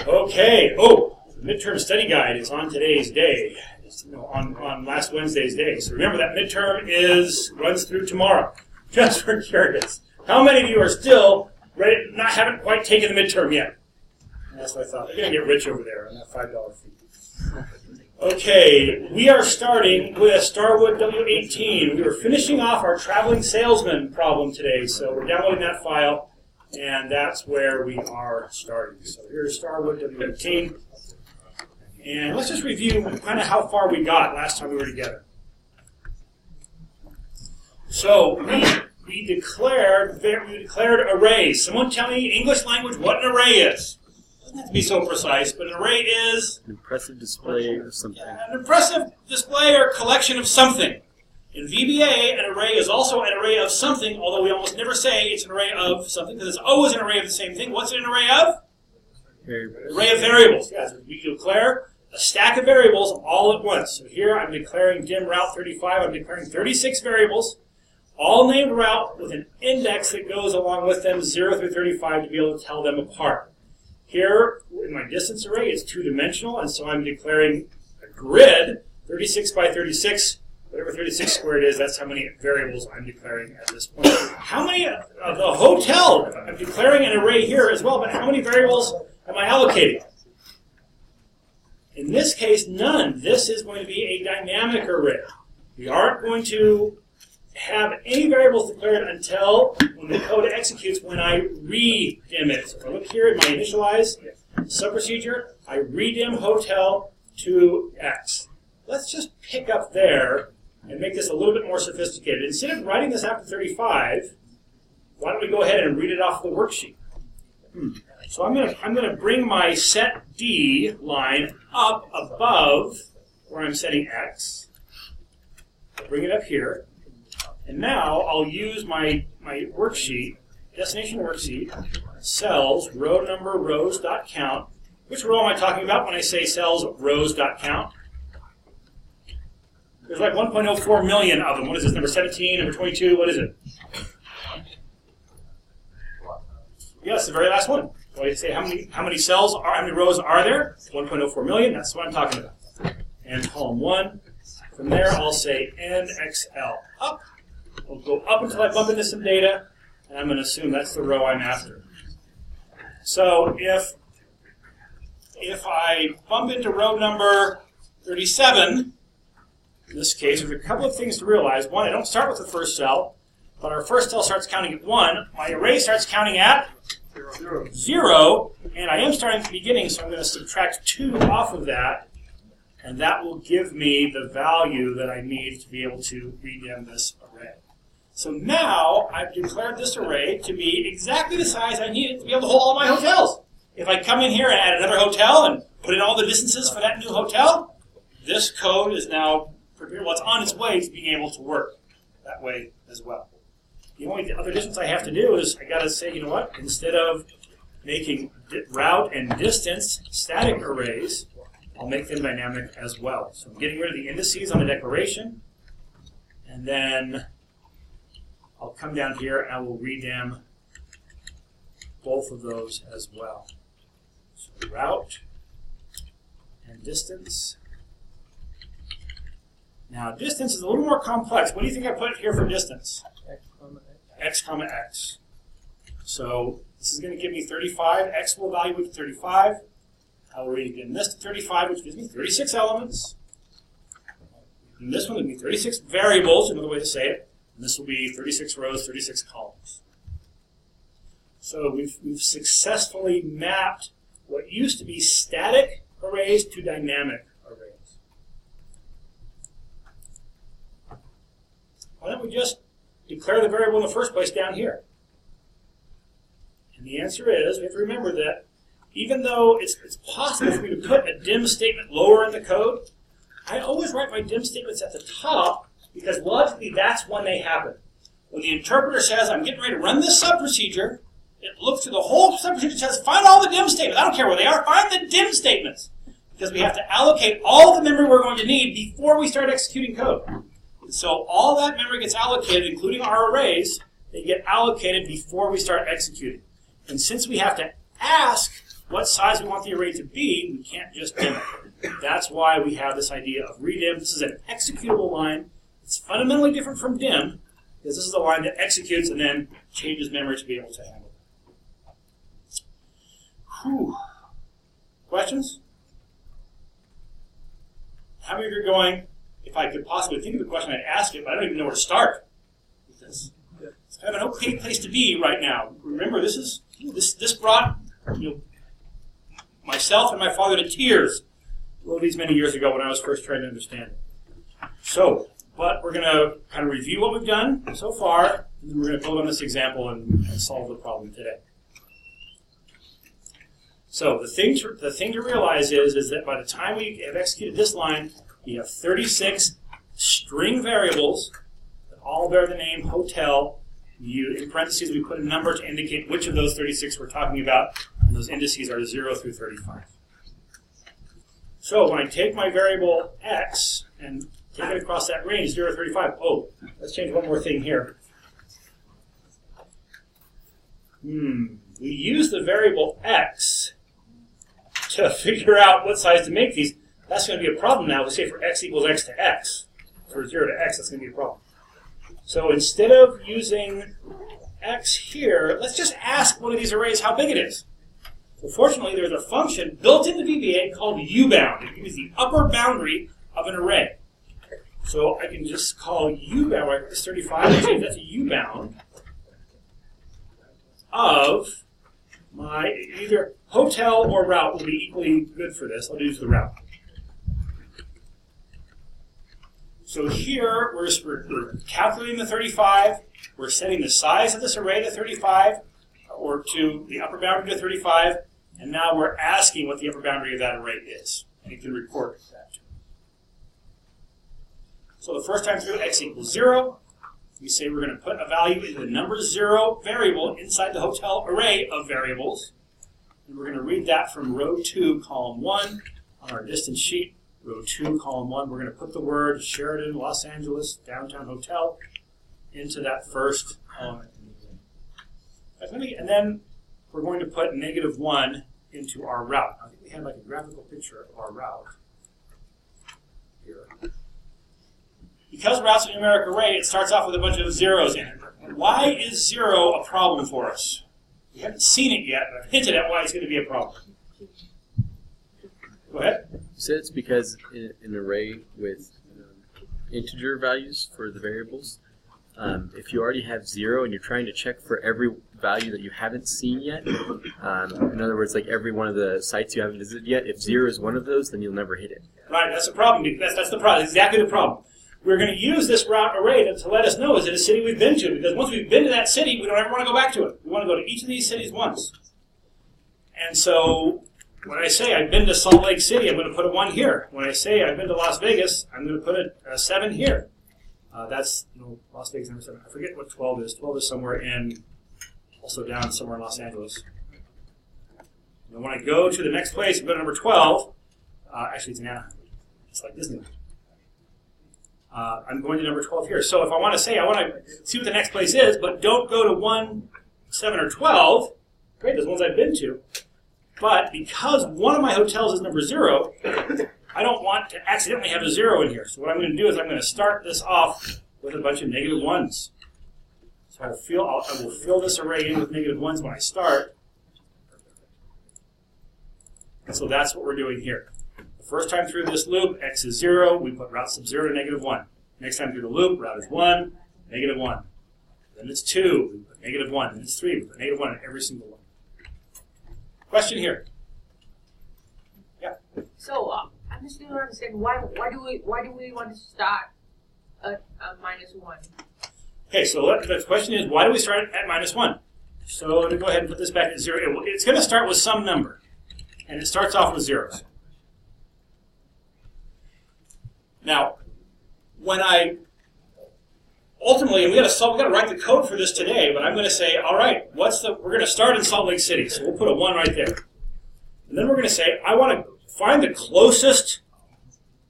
Okay. Oh, the midterm study guide is on today's day. On last Wednesday's day. So remember that midterm runs through tomorrow. Just for curious, how many of you are still haven't quite taken the midterm yet? That's what I thought. They're going to get rich over there on that $5 fee. Okay, we are starting with Starwood W18. We were finishing off our traveling salesman problem today, so we're downloading that file, and that's where we are starting. So here's Starwood W18. And let's just review kind of how far we got last time we were together. So we declared arrays. Someone tell me in English language what an array is. It doesn't have to be so precise, but an array is an impressive display of something. An impressive display or collection of something. In VBA, an array is also an array of something, although we almost never say it's an array of something, because it's always an array of the same thing. What's it an array of? Variables. Array of variables. Yes, we declare a stack of variables all at once. So here I'm declaring dim route 35. I'm declaring 36 variables, all named route with an index that goes along with them 0 through 35 to be able to tell them apart. Here in my distance array it's two-dimensional, and so I'm declaring a grid 36 by 36. Whatever 36 squared is, that's how many variables I'm declaring at this point. How many of the hotel? I'm declaring an array here as well, but how many variables am I allocating? In this case, none. This is going to be a dynamic array. We aren't going to have any variables declared until when the code executes when I redim it. So if I look here at my initialize subprocedure, I redim hotel to X. Let's just pick up there and make this a little bit more sophisticated. Instead of writing this after 35, why don't we go ahead and read it off the worksheet? So I'm going to bring my set D line up above where I'm setting X. I'll bring it up here. And now I'll use my worksheet, destination worksheet, cells, row number, rows.count. Which row am I talking about when I say cells, rows.count? There's like 1.04 million of them. What is this, number 17, number 22? What is it? Yes, the very last one. So I say how many cells are, how many rows are there? 1.04 million. That's what I'm talking about. And column 1. From there, I'll say NXL up. We'll go up until I bump into some data, and I'm going to assume that's the row I'm after. So if I bump into row number 37, in this case, there's a couple of things to realize. One, I don't start with the first cell, but our first cell starts counting at 1. My array starts counting at 0, and I am starting at the beginning, so I'm going to subtract 2 off of that, and that will give me the value that I need to be able to redim this array. So now I've declared this array to be exactly the size I need it to be able to hold all my hotels. If I come in here and add another hotel and put in all the distances for that new hotel, this code is now it's on its way to being able to work that way as well. The only other difference I have to do is I got to say, you know what? Instead of making route and distance static arrays, I'll make them dynamic as well. So I'm getting rid of the indices on the declaration, and then I'll come down here and I will redim both of those as well. So route and distance. Now distance is a little more complex. What do you think I put here for distance? X comma X. So this is going to give me 35. X will evaluate 35. I will read again this to 35, which gives me 36 elements. And this one will be 36 variables, another way to say it. And this will be 36 rows, 36 columns. So we've successfully mapped what used to be static arrays to dynamic arrays. Why don't we just declare the variable in the first place down here? And the answer is, we have to remember that even though it's possible for me to put a dim statement lower in the code, I always write my dim statements at the top because logically that's when they happen. When the interpreter says, I'm getting ready to run this subprocedure, it looks through the whole subprocedure and says, find all the dim statements. I don't care where they are, find the dim statements. Because we have to allocate all the memory we're going to need before we start executing code. And so all that memory gets allocated, including our arrays, they get allocated before we start executing. And since we have to ask what size we want the array to be, we can't just dim it. That's why we have this idea of redim. This is an executable line. It's fundamentally different from dim, because this is a line that executes and then changes memory to be able to handle it. Whew. Questions? How many of you are going, if I could possibly think of a question, I'd ask it, but I don't even know where to start. Because it's kind of an okay place to be right now. Remember, this brought myself and my father to tears these many years ago when I was first trying to understand it. So, but we're going to kind of review what we've done so far, and then we're going to build on this example and solve the problem today. So the thing to realize is that by the time we have executed this line, we have 36 string variables that all bear the name hotel. In parentheses, we put a number to indicate which of those 36 we're talking about, and those indices are 0 through 35. So when I take my variable x and take it across that range, 0 to 35, let's change one more thing here. We use the variable x to figure out what size to make these. That's going to be a problem now. We say for x equals x to x. For 0 to x, that's going to be a problem. So instead of using x here, let's just ask one of these arrays how big it is. So fortunately, there's a function built into VBA called ubound. It gives the upper boundary of an array. So I can just call ubound, right, this 35, and say that's a ubound of my either hotel or route will be equally good for this. I'll use the route. So here we're calculating the 35. We're setting the size of this array to 35, or to the upper boundary to 35, and now we're asking what the upper boundary of that array is. And you can report that. So the first time through, x equals 0. We say we're going to put a value in the number 0 variable inside the hotel array of variables. And we're going to read that from row 2, column 1 on our distance sheet. Row 2, column 1, we're going to put the word Sheraton, Los Angeles, downtown hotel into that first element. And then we're going to put -1 into our route. I think we have like a graphical picture of our route here. Because route's a numeric array, it starts off with a bunch of zeros in it. Why is 0 a problem for us? We haven't seen it yet, but I've hinted at why it's going to be a problem. Go ahead. You said it's because in an array with integer values for the variables, if you already have 0 and you're trying to check for every value that you haven't seen yet, in other words, like every one of the sites you haven't visited yet, if 0 is one of those, then you'll never hit it. Right, that's the problem. That's the problem. Exactly the problem. We're going to use this route array to let us know is it a city we've been to, because once we've been to that city, we don't ever want to go back to it. We want to go to each of these cities once. And so when I say I've been to Salt Lake City, I'm going to put a 1 here. When I say I've been to Las Vegas, I'm going to put a 7 here. That's Las Vegas number 7. I forget what 12 is. 12 is somewhere also down somewhere in Los Angeles. And when I go to the next place and go to number 12, actually it's in Anaheim. It's like Disneyland. I'm going to number 12 here. So if I want to say I want to see what the next place is, but don't go to 1, 7, or 12, great, those ones I've been to. But because one of my hotels is number 0, I don't want to accidentally have a 0 in here. So what I'm going to do is I'm going to start this off with a bunch of -1s. So I will fill this array in with -1s when I start. And so that's what we're doing here. The first time through this loop, x is 0. We put route sub 0 to -1. Next time through the loop, route is 1, -1. Then it's 2, we put -1. Then it's 3, we put -1 in every single one. Question here? Yeah. So I'm just going to understand why do we want to start at -1? Okay, so the question is, why do we start at -1? So let me go ahead and put this back at 0. It's going to start with some number, and it starts off with zeros. Now, when ultimately, we got to write the code for this today, but I'm going to say, all right, we're going to start in Salt Lake City, so we'll put a 1 right there. And then we're going to say, I want to find the closest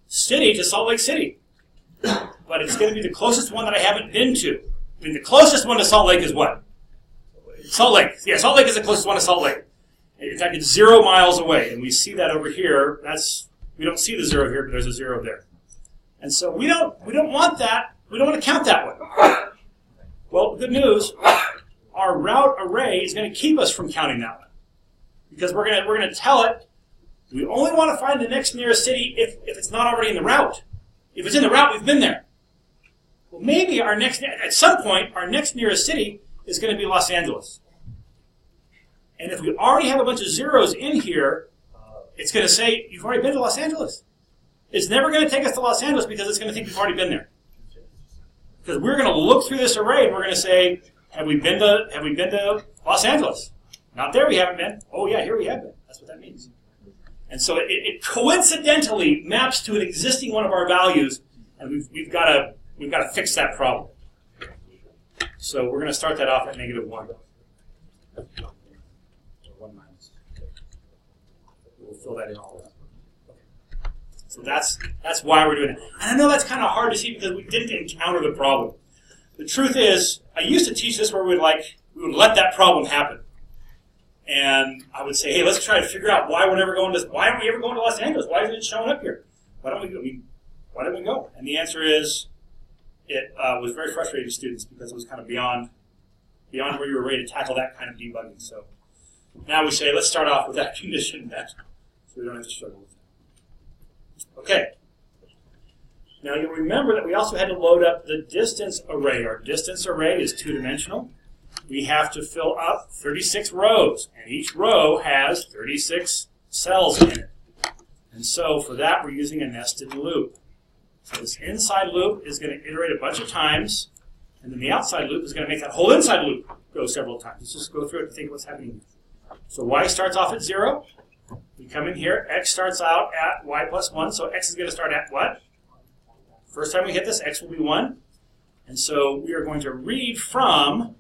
city to Salt Lake City. But it's going to be the closest one that I haven't been to. The closest one to Salt Lake is what? Salt Lake. Yeah, Salt Lake is the closest one to Salt Lake. In fact, it's 0 miles away, and we see that over here. We don't see the 0 here, but there's a 0 there. And so we don't want that. We don't want to count that one. Well, good news. Our route array is going to keep us from counting that one, because we're going to tell it we only want to find the next nearest city if it's not already in the route. If it's in the route, we've been there. Well, maybe at some point our next nearest city is going to be Los Angeles. And if we already have a bunch of zeros in here, it's going to say you've already been to Los Angeles. It's never going to take us to Los Angeles because it's going to think we've already been there. Because we're going to look through this array and we're going to say, have we been to Los Angeles? Not there, we haven't been. Oh yeah, here we have been. That's what that means. And so it coincidentally maps to an existing one of our values, and we've got to fix that problem. So we're going to start that off at -1. 1 minus. We'll fill that in all up. So that's why we're doing it. And I know that's kind of hard to see because we didn't encounter the problem. The truth is, I used to teach this where we would let that problem happen. And I would say, hey, let's try to figure out why aren't we ever going to Los Angeles? Why isn't it showing up here? Why don't we go? And the answer is, it was very frustrating to students because it was kind of beyond where you were ready to tackle that kind of debugging. So now we say, let's start off with that condition met, so we don't have to struggle with that. Okay. Now you'll remember that we also had to load up the distance array. Our distance array is 2-dimensional. We have to fill up 36 rows, and each row has 36 cells in it. And so for that, we're using a nested loop. So this inside loop is going to iterate a bunch of times, and then the outside loop is going to make that whole inside loop go several times. Let's just go through it and think what's happening. So y starts off at 0. We come in here. X starts out at y plus 1, so x is going to start at what? First time we hit this, x will be 1. And so we are going to read from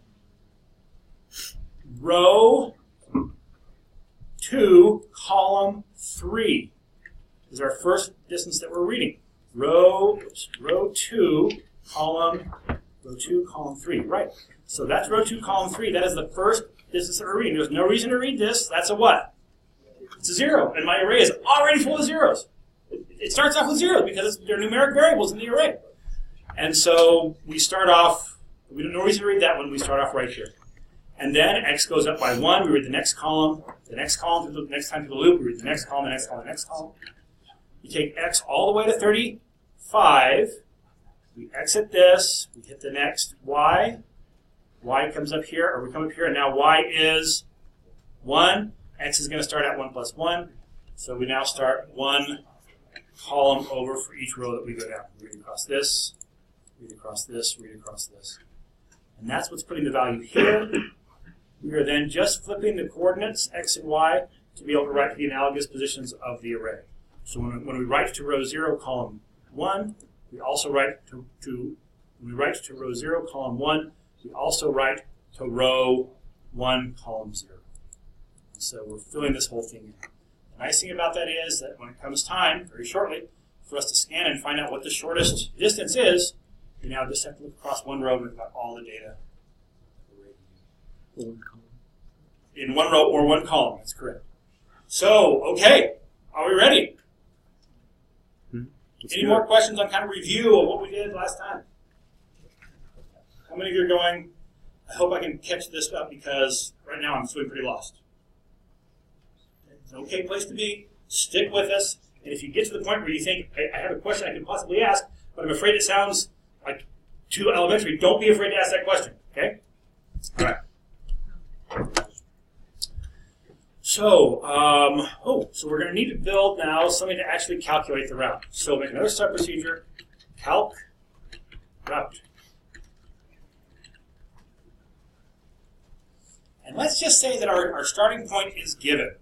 row 2, column 3 is our first distance that we're reading. Row 2, column 3. Right. So that's row 2, column 3. That is the first distance that we're reading. There's no reason to read this. That's a what? It's a 0. And my array is already full of zeros. It starts off with zeros because they're numeric variables in the array. And so we start off, we have no reason to read that one. We start off right here. And then x goes up by 1. We read the next column, the next time through the loop. We read the next column, the next column, the next column. We take x all the way to 35. We exit this. We hit the next y. Y comes up here, or we come up here, and now y is 1. X is going to start at 1 plus 1. So we now start 1 column over for each row that we go down. Read across this, read across this, read across this. And that's what's putting the value here. We are then just flipping the coordinates, x and y, to be able to write the analogous positions of the array. So when we write to row 0, column 1, we also write when we write to row 0, column 1, we also write to row 1, column 0. And so we're filling this whole thing in. The nice thing about that is that when it comes time, very shortly, for us to scan and find out what the shortest distance is, we now just have to look across one row and we've got all the data. In one row or one column, that's correct. So, okay, are we ready? Any more questions on kind of review of what we did last time? How many of you are going, I hope I can catch this up because right now I'm feeling pretty lost. It's an okay place to be. Stick with us. And if you get to the point where you think, I have a question I could possibly ask, but I'm afraid it sounds like too elementary, don't be afraid to ask that question, okay? All right. So, so we're going to need to build now something to actually calculate the route. So make another step procedure, calc route. And let's just say that our starting point is given.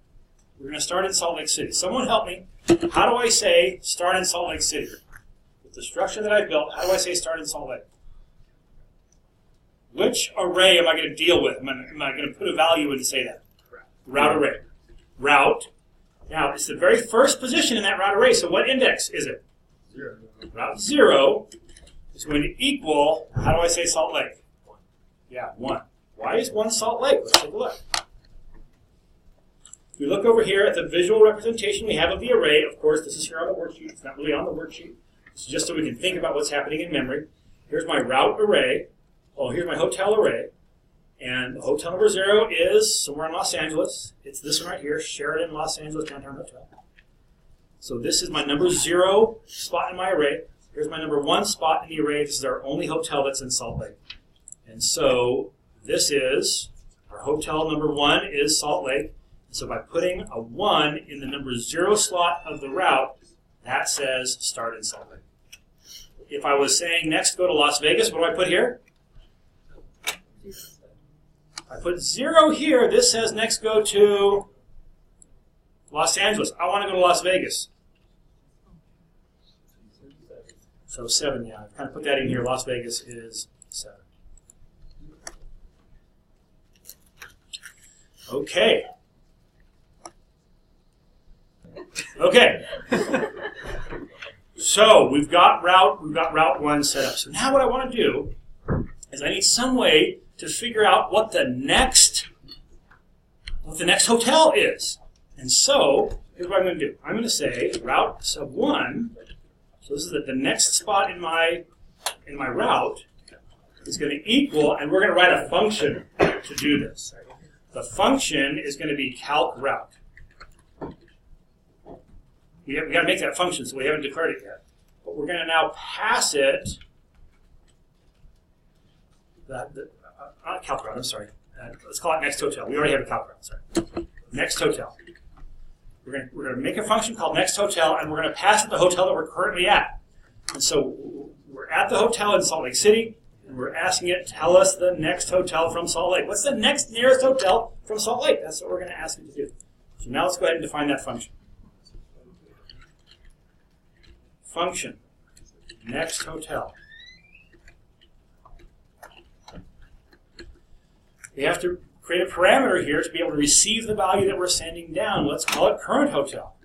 We're going to start in Salt Lake City. Someone help me. How do I say start in Salt Lake City? With the structure that I built, how do I say start in Salt Lake? Which array am I going to deal with? Am I going to put a value in to say that? Route array. Route. Now, it's the very first position in that route array, so what index is it? 0. Route 0 is going to equal, how do I say Salt Lake? 1. Yeah, 1. Why is 1 Salt Lake? Let's take a look. If we look over here at the visual representation we have of the array, of course, this is here on the worksheet. It's not really on the worksheet. It's just so we can think about what's happening in memory. Here's my route array. Oh, here's my hotel array. And the hotel number 0 is somewhere in Los Angeles. It's this one right here, Sheraton Los Angeles Downtown Hotel. So this is my number 0 spot in my array. Here's my number 1 spot in the array. This is our only hotel that's in Salt Lake. And so this is, our hotel number 1 is Salt Lake. So by putting a 1 in the number 0 slot of the route, that says start in Salt Lake. If I was saying next go to Las Vegas, what do I put here? I put 0 here. This says next go to Los Angeles. I want to go to Las Vegas. So 7, yeah. I've kind of put that in here. Las Vegas is 7. Okay. Okay. So we've got route 1 set up. So now what I want to do is I need some way to figure out what the next hotel is. And so here's what I'm going to do. I'm going to say route sub 1. So this is the next spot in my route is going to equal, and we're going to write a function to do this. The function is going to be calc route. We got to make that function, so we haven't declared it yet. But we're going to now pass it. Not calc route. I'm sorry. Let's call it next hotel. We already have a calc route. Sorry. Next hotel. We're going to make a function called next hotel, and we're going to pass it the hotel that we're currently at. And so we're at the hotel in Salt Lake City, and we're asking it, tell us the next hotel from Salt Lake. What's the next nearest hotel from Salt Lake? That's what we're going to ask it to do. So now let's go ahead and define that function. Function, next hotel. We have to create a parameter here to be able to receive the value that we're sending down. Let's call it current hotel.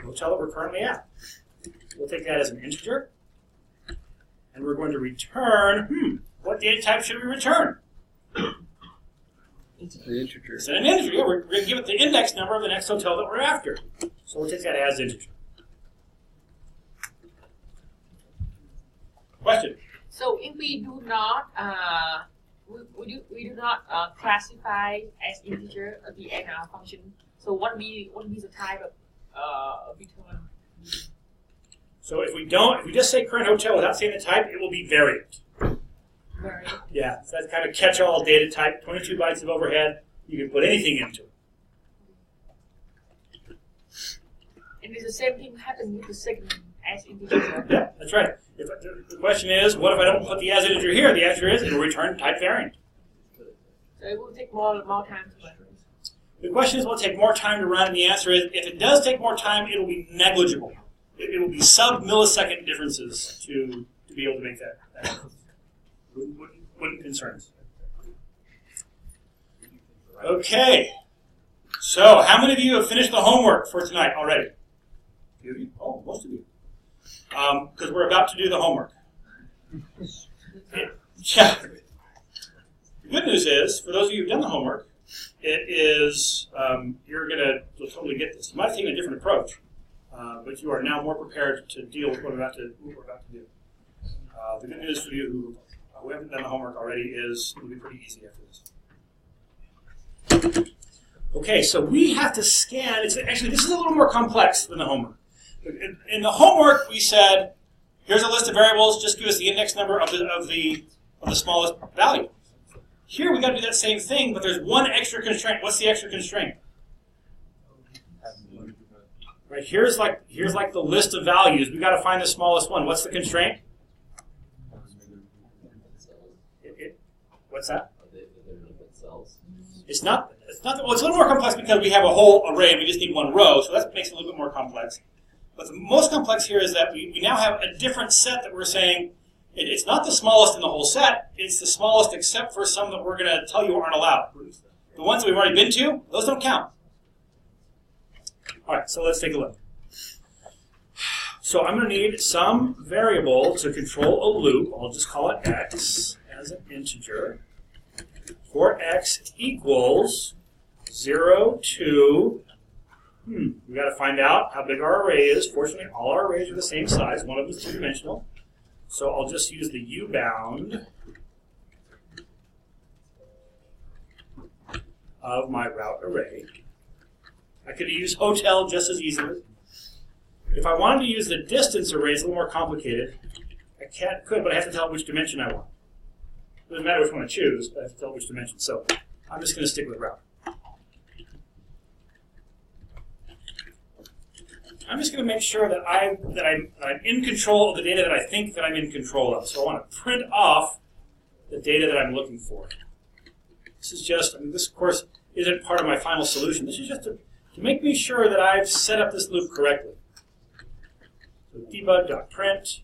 Hotel that we're currently at. We'll take that as an integer. And we're going to return, what data type should we return? It's an integer. It's an integer. Yeah, we're going to give it the index number of the next hotel that we're after. So we'll take that as integer. Question? So if we do not we do not classify as integer at the end of our function, so what be the type of return? So if we just say current hotel without saying the type, it will be variant. Variant. Yeah, so that's kind of catch-all data type, 22 bytes of overhead. You can put anything into it. And it's the same thing happen with the second as integer. Yeah, that's right. The question is, what if I don't put the as integer here? The answer is it will return type variant. So it will take more time to run. The question is, will it take more time to run? And the answer is, if it does take more time, it will be negligible. It will be sub-millisecond differences to be able to make that. Wouldn't concern us. Okay. So, how many of you have finished the homework for tonight already? A few of you? Oh, most of you. Because we're about to do the homework. Yeah. The good news is, for those of you who've done the homework, it is, you'll totally get this. You might have taken a different approach, but you are now more prepared to deal with what we're about to do. The good news for you who haven't done the homework already is it'll be pretty easy after this. Okay, so we have to scan. Actually, this is a little more complex than the homework. In the homework, we said, here's a list of variables. Just give us the index number of the smallest value. Here, we got to do that same thing, but there's one extra constraint. What's the extra constraint? Right. Here's like the list of values. We got to find the smallest one. What's the constraint? What's that? It's not. Well, it's a little more complex because we have a whole array and we just need one row, so that makes it a little bit more complex. But the most complex here is that we now have a different set that we're saying it's not the smallest in the whole set. It's the smallest except for some that we're going to tell you aren't allowed. The ones that we've already been to, those don't count. All right, so let's take a look. So I'm going to need some variable to control a loop. I'll just call it x as an integer. For x equals 0 to, we got to find out how big our array is. Fortunately, all our arrays are the same size. One of them is two-dimensional. So I'll just use the U-bound of my route array. I could use hotel just as easily. If I wanted to use the distance array, it's a little more complicated. Could, but I have to tell it which dimension I want. It doesn't matter which one I choose, but I have to tell it which dimension. So I'm just going to stick with route. I'm just going to make sure that I'm in control of the data that I think that I'm in control of. So I want to print off the data that I'm looking for. This is just, this of course isn't part of my final solution. This is just to make me sure that I've set up this loop correctly. So debug.print,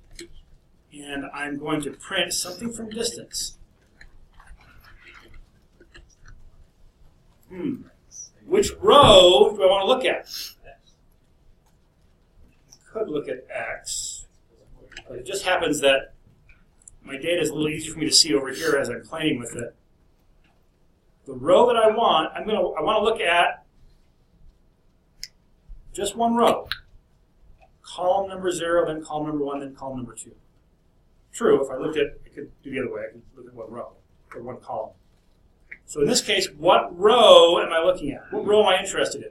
and I'm going to print something from distance. Which row do I want to look at? I could look at X, but it just happens that my data is a little easier for me to see over here as I'm playing with it. The row that I want, I want to look at just one row. Column number 0, then column number 1, then column number 2. True, if I looked at, I could do the other way. I could look at one row or one column. So in this case, what row am I looking at? What row am I interested in?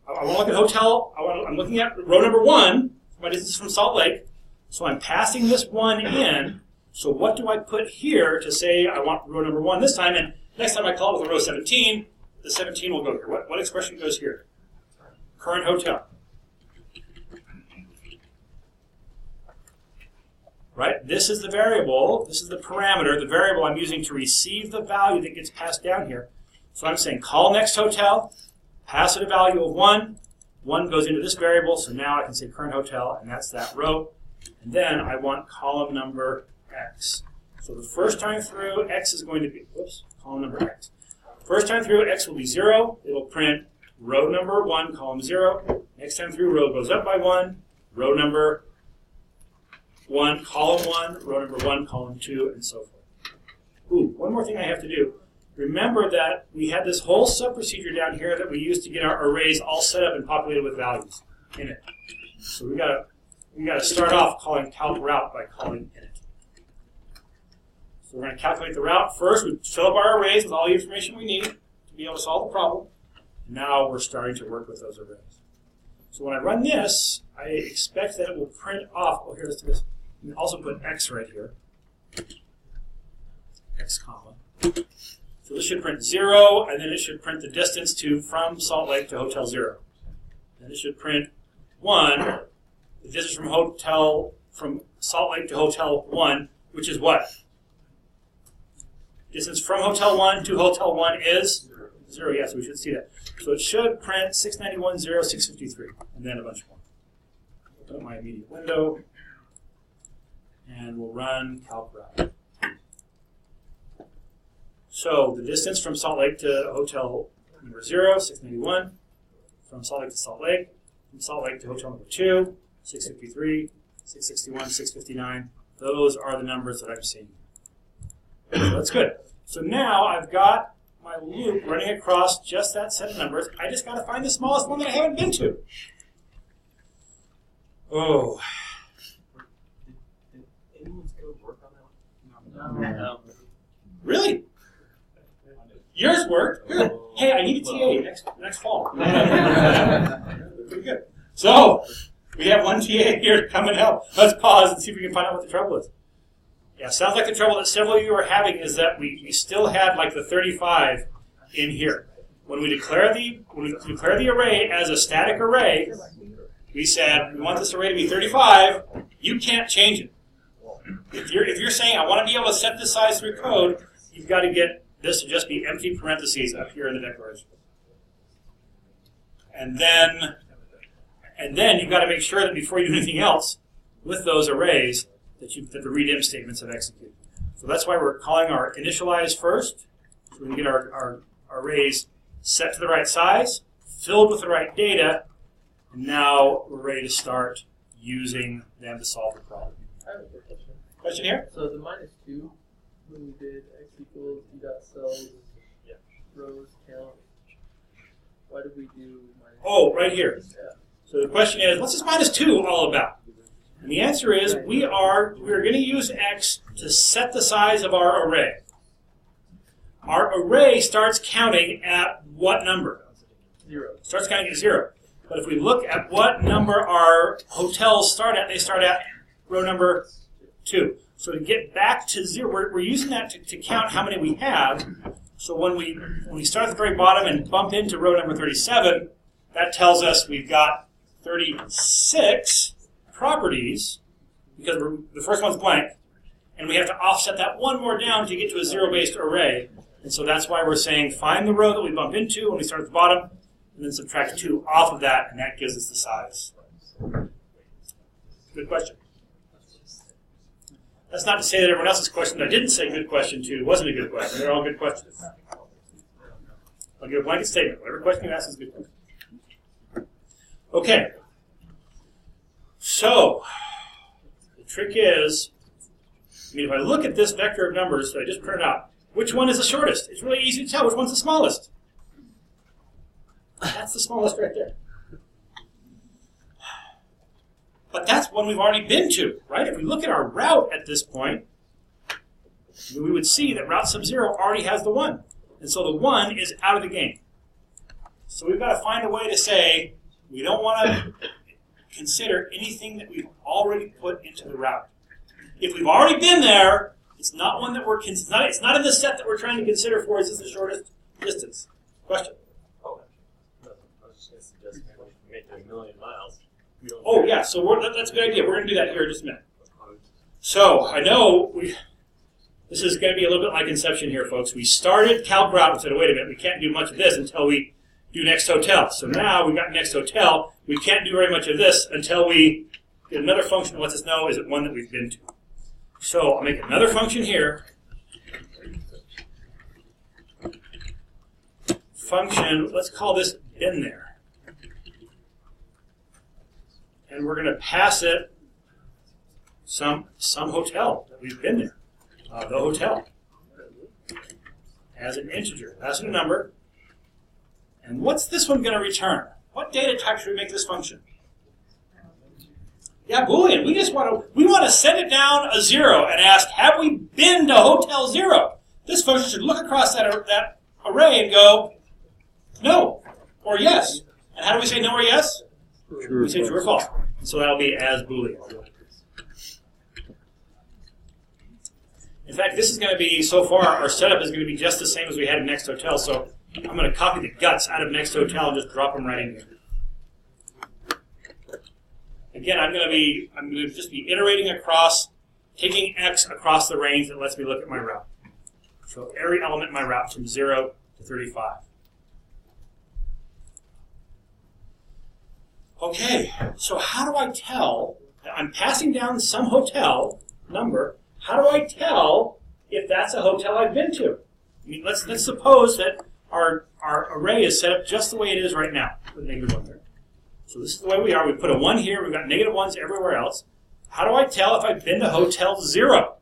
I want to look at hotel. I'm looking at row number 1, my distance from Salt Lake. So I'm passing this 1 in. So what do I put here to say I want row number 1 this time? And next time I call it with a row 17, the 17 will go here. What expression goes here? Current hotel. Right? This is the variable. This is the parameter, the variable I'm using to receive the value that gets passed down here. So I'm saying call next hotel, pass it a value of 1. 1 goes into this variable, so now I can say current hotel, and that's that row. And then I want column number X. So the first time through, X is going to be, column number X. First time through, X will be 0. It will print row number 1, column 0. Next time through, row goes up by 1. Row number 1, column 1. Row number 1, column 2, and so forth. One more thing I have to do. Remember that we had this whole sub-procedure down here that we used to get our arrays all set up and populated with values in it. So we got to start off calling calc route by calling init. So we're going to calculate the route first. We fill up our arrays with all the information we need to be able to solve the problem. Now we're starting to work with those arrays. So when I run this, I expect that it will print off. Oh, here, let's do this. We can also put X right here. X comma. So this should print 0, and then it should print the distance from Salt Lake to Hotel 0. And it should print 1, the distance from Salt Lake to Hotel 1, which is what? Distance from Hotel 1 to Hotel 1 is 0. Yes, we should see that. So it should print 691, 0, 653, and then a bunch more. Open up my immediate window, and we'll run calc route. So the distance from Salt Lake to Hotel number 0, 691. From Salt Lake to Salt Lake. From Salt Lake to Hotel number 2, 653, 661, 659. Those are the numbers that I'm seeing. So that's good. So now I've got my loop running across just that set of numbers. I just got to find the smallest one that I haven't been to. Oh. Did anyone's code work on that one? No. Really? Yours worked. Good. Hey, I need a TA next fall. Pretty good. So we have one TA here to come and help. Let's pause and see if we can find out what the trouble is. Yeah, sounds like the trouble that several of you are having is that we still had like the 35 in here. When we declare the array as a static array, we said we want this array to be 35. You can't change it. If you're saying I want to be able to set this size through code, you've got to get this to just be empty parentheses up here in the declaration. And then you've got to make sure that before you do anything else with those arrays, that the redim statements have executed. So that's why we're calling our initialize first, so we can get our arrays set to the right size, filled with the right data, and now we're ready to start using them to solve the problem. I have a quick question. Question here? So the -2, when we did x equals d.cells, rows, tail. Why do we do minus? Oh, right here. Yeah. So the question is, what's this minus 2 all about? And the answer is we're going to use x to set the size of our array. Our array starts counting at what number? 0. Starts counting at 0. But if we look at what number our hotels start at, they start at row number 2. So to get back to 0, we're using that to count how many we have. So when we start at the very bottom and bump into row number 37, that tells us we've got 36 properties, because the first one's blank, and we have to offset that one more down to get to a 0-based array. And so that's why we're saying find the row that we bump into when we start at the bottom, and then subtract 2 off of that, and that gives us the size. Good question. That's not to say that everyone else's question that I didn't say good question to wasn't a good question. They're all good questions. I'll give a blanket statement. Whatever question you ask is a good question. Okay. So, the trick is, if I look at this vector of numbers that I just printed out, which one is the shortest? It's really easy to tell which one's the smallest. That's the smallest right there. But that's one we've already been to, right? If we look at our route at this point, we would see that route sub-0 already has the 1. And so the 1 is out of the game. So we've got to find a way to say we don't want to consider anything that we've already put into the route. If we've already been there, it's not one that it's not in the set that we're trying to consider for is this the shortest distance. Question? Oh, I was just going to suggest make it 1,000,000 miles. Oh, yeah, so that's a good idea. We're going to do that here in just a minute. So, I know this is going to be a little bit like Inception here, folks. We started calc route and said, wait a minute, we can't do much of this until we do next hotel. So now we've got next hotel. We can't do very much of this until we get another function that lets us know is it one that we've been to. So I'll make another function here. Function, let's call this been there. And we're going to pass it some hotel that we've been there. The hotel. As an integer. Pass it a number. And what's this one going to return? What data type should we make this function? Yeah, Boolean. We want to send it down a 0 and ask, have we been to hotel 0? This function should look across that array and go, no, or yes. And how do we say no or yes? We say true or false. So that'll be as Boolean. In fact, this is going to be, so far, our setup is going to be just the same as we had in Next Hotel. So I'm going to copy the guts out of Next Hotel and just drop them right in here. Again, I'm going to just be iterating across, taking x across the range that lets me look at my route. So every element in my route from 0 to 35. Okay, so how do I tell that I'm passing down some hotel number? How do I tell if that's a hotel I've been to? I mean, let's suppose that our array is set up just the way it is right now, with -1 there. So this is the way we are. We put a 1 here. We've got -1s everywhere else. How do I tell if I've been to hotel 0?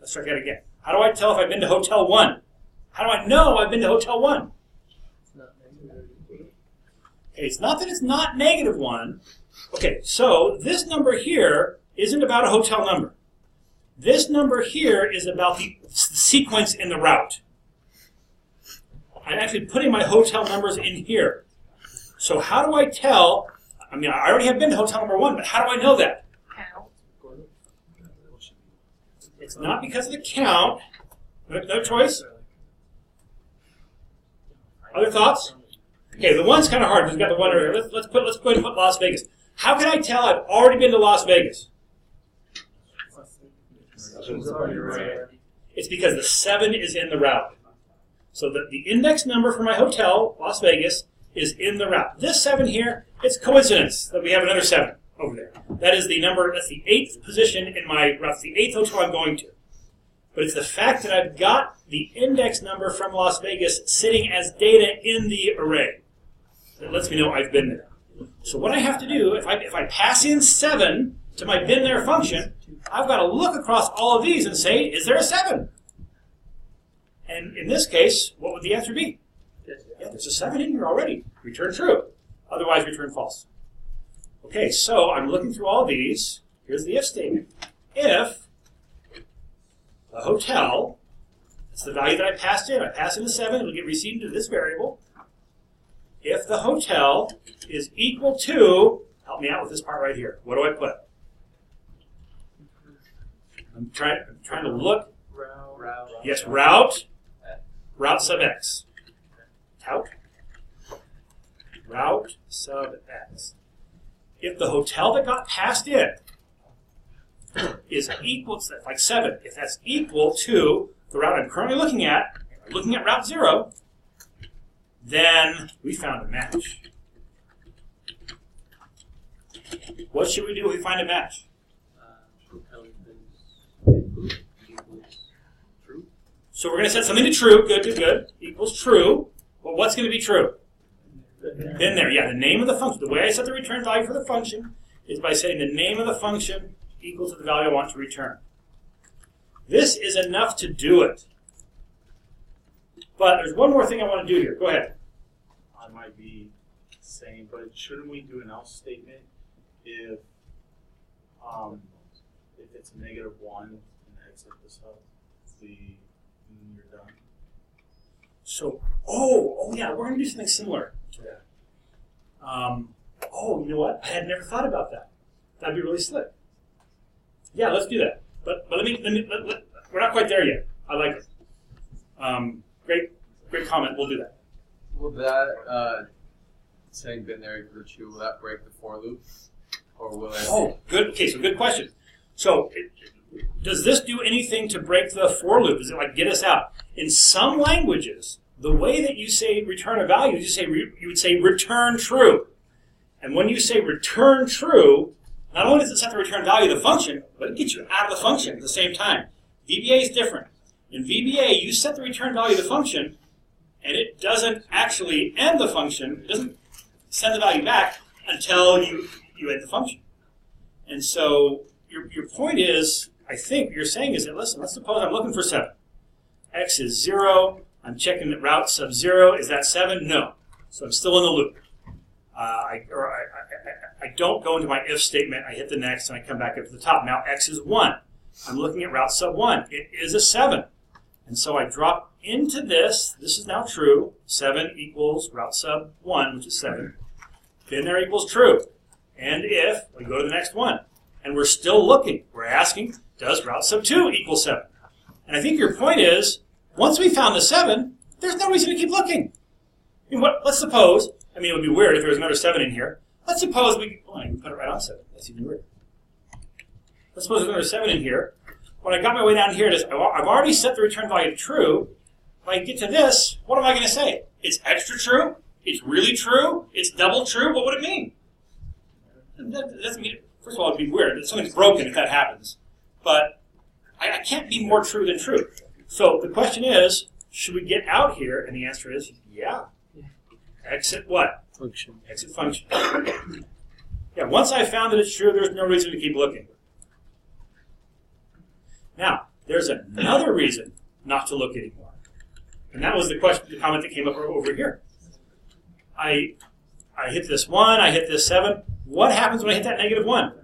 Let's try that again. How do I tell if I've been to hotel 1? How do I know I've been to hotel 1? Okay, it's not that it's not -1. Okay, so this number here isn't about a hotel number. This number here is about the sequence in the route. I'm actually putting my hotel numbers in here. So how do I tell? I mean, I already have been to hotel number 1, but how do I know that? Count. It's not because of the count. No choice? Other thoughts? Okay, the 1's kind of hard. We've got the 1 right here. Let's go ahead and put Las Vegas. How can I tell I've already been to Las Vegas? It's because the 7 is in the route. So the index number for my hotel, Las Vegas, is in the route. This 7 here, it's coincidence that we have another 7 over there. That is the number, that's the 8th position in my route. It's the 8th hotel I'm going to. But it's the fact that I've got the index number from Las Vegas sitting as data in the array that lets me know I've been there. So what I have to do, if I pass in 7 to my been there function, I've got to look across all of these and say, is there a 7? And in this case, what would the answer be? Yeah, there's a 7 in here already. Return true. Otherwise, return false. Okay, so I'm looking through all these. Here's the if statement. If the hotel, that's the value that I passed in. I passed in the 7. It'll get received into this variable. If the hotel is equal to, help me out with this part right here. What do I put? I'm trying to look. Route. Yes, route sub x. Route sub x. If the hotel that got passed in is equal to, like 7, if that's equal to the route I'm currently looking at route 0, then we found a match. What should we do if we find a match? True. So we're going to set something to true. Good. Equals true. Well, what's going to be true? Been there. Yeah, the name of the function. The way I set the return value for the function is by setting the name of the function equal to the value I want to return. This is enough to do it. But there's one more thing I want to do here. Go ahead. I might be saying, but shouldn't we do an else statement if it's a -1 and exit the sub, then you're done? So, oh yeah, we're going to do something similar to that. You know what? I had never thought about that. That'd be really slick. Yeah, let's do that. But let me we're not quite there yet. I like it. Great comment. We'll do that. Will that saying been there equal to true, will that break the for loop? Or will it? Oh, good. Okay, so good question. So, does this do anything to break the for loop? Does it like get us out? In some languages, the way that you say return a value, you would say return true. And when you say return true, not only does it set the return value of the function, but it gets you out of the function at the same time. VBA is different. In VBA, you set the return value of the function, and it doesn't actually end the function. It doesn't send the value back until you end the function. And so your point is, I think what you're saying is that, listen, let's suppose I'm looking for 7. X is 0. I'm checking that route sub 0. Is that 7? No. So I'm still in the loop. I don't go into my if statement. I hit the next, and I come back up to the top. Now X is 1. I'm looking at route sub 1. It is a 7. And so I drop into this. This is now true. 7 equals route sub 1, which is 7. Then there equals true. And if, we go to the next one. And we're still looking. We're asking, does route sub 2 equal 7? And I think your point is, once we found the 7, there's no reason to keep looking. I mean, let's suppose, it would be weird if there was another 7 in here. Let's suppose I can put it right on 7. That's even weirder. Let's suppose there's another 7 in here. When I got my way down here, I've already set the return value to true. If I get to this, what am I going to say? It's extra true? It's really true? It's double true? What would it mean? That doesn't mean, first of all, it'd be weird. Something's broken if that happens. But I can't be more true than true. So the question is, should we get out here? And the answer is, yeah. Exit what? Function. Exit function. Yeah, once I found that it's true, there's no reason to keep looking. Now, there's another reason not to look anymore. And that was the comment that came up over here. I hit this 1, I hit this 7. What happens when I hit that -1?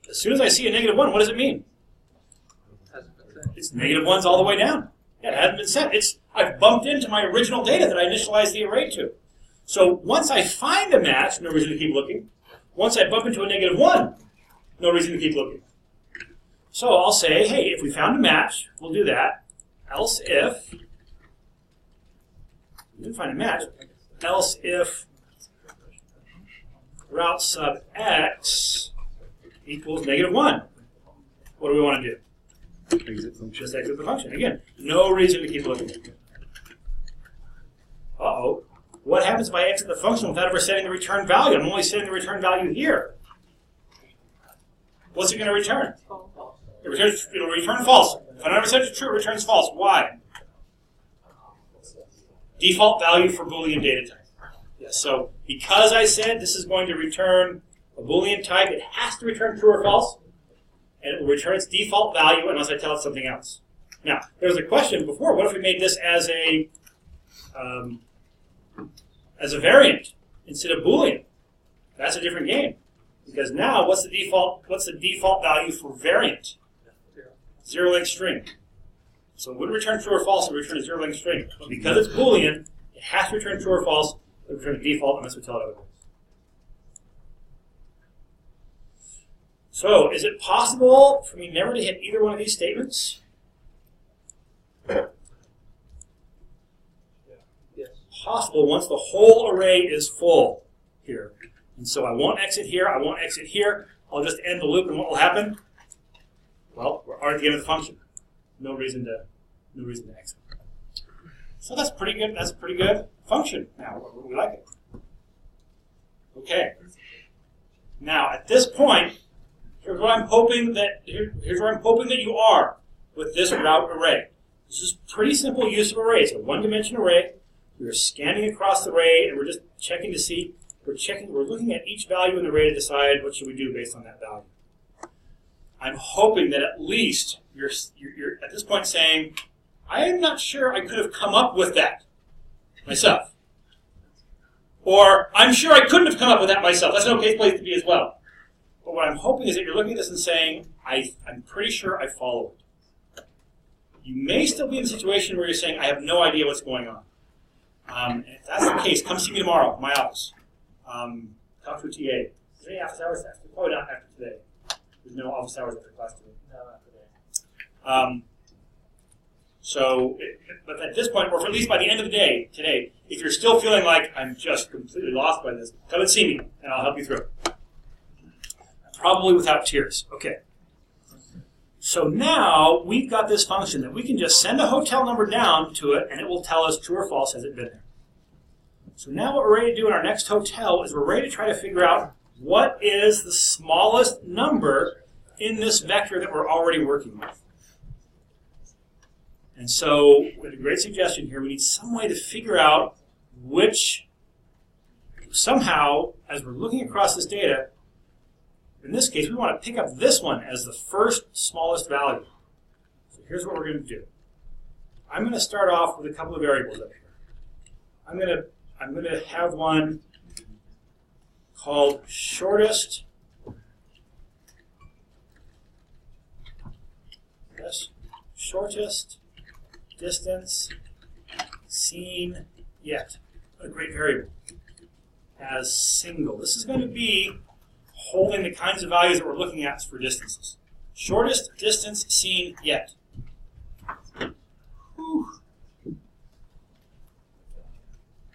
As soon as I see a -1, what does it mean? It's -1s all the way down. Yeah, it hasn't been set. I've bumped into my original data that I initialized the array to. So once I find a match, no reason to keep looking. Once I bump into a -1, no reason to keep looking. So I'll say, hey, if we found a match, we'll do that. Else if, we didn't find a match, else if route sub x equals -1. What do we want to do? Exit function. Just exit the function. Again, no reason to keep looking. Uh-oh. What happens if I exit the function without ever setting the return value? I'm only setting the return value here. What's it going to return? It'll return false. If I never set it to true, it returns false. Why? Default value for Boolean data type. Yes, so because I said this is going to return a Boolean type, it has to return true or false. And it will return its default value unless I tell it something else. Now, there was a question before, what if we made this as a variant instead of Boolean? That's a different game. Because now, what's the default value for variant? Zero-length string. So it wouldn't return true or false, it would return a zero-length string. But because it's Boolean, it has to return true or false, it would return a default unless we tell it otherwise. So, is it possible for me never to hit either one of these statements? Yes. Possible once the whole array is full here. And so I won't exit here, I won't exit here. I'll just end the loop, and what will happen? Well, we're already at the end of the function. No reason to exit. So that's pretty good. That's a pretty good function. Now, we like it. Okay. Now, at this point, here's where I'm hoping that you are with this route array. This is pretty simple use of array. It's a one-dimension array. We're scanning across the array, and we're just checking to see. We're looking at each value in the array to decide what should we do based on that value. I'm hoping that at least you're at this point saying, I am not sure I could have come up with that myself. Or, I'm sure I couldn't have come up with that myself. That's an okay place to be as well. But what I'm hoping is that you're looking at this and saying, I'm pretty sure I follow it. You may still be in a situation where you're saying, I have no idea what's going on. If that's the case, come see me tomorrow in my office. Talk to a TA. Is there any office hours after? Probably not after today. There's no office hours after class today. No, not today. But at this point, or at least by the end of the day today, if you're still feeling like I'm just completely lost by this, come and see me, and I'll help you through it. Probably without tears. Okay. So now we've got this function that we can just send a hotel number down to it, and it will tell us true or false, has it been there. So now what we're ready to do in our next hotel is we're ready to try to figure out what is the smallest number in this vector that we're already working with. And so, with a great suggestion here, we need some way to figure out which, somehow, as we're looking across this data, in this case, we want to pick up this one as the first smallest value. So here's what we're going to do. I'm going to start off with a couple of variables up here. I'm going to have one called shortest. Yes, shortest distance seen yet. A great variable. As single. This is going to be holding the kinds of values that we're looking at for distances. Shortest distance seen yet. Whew.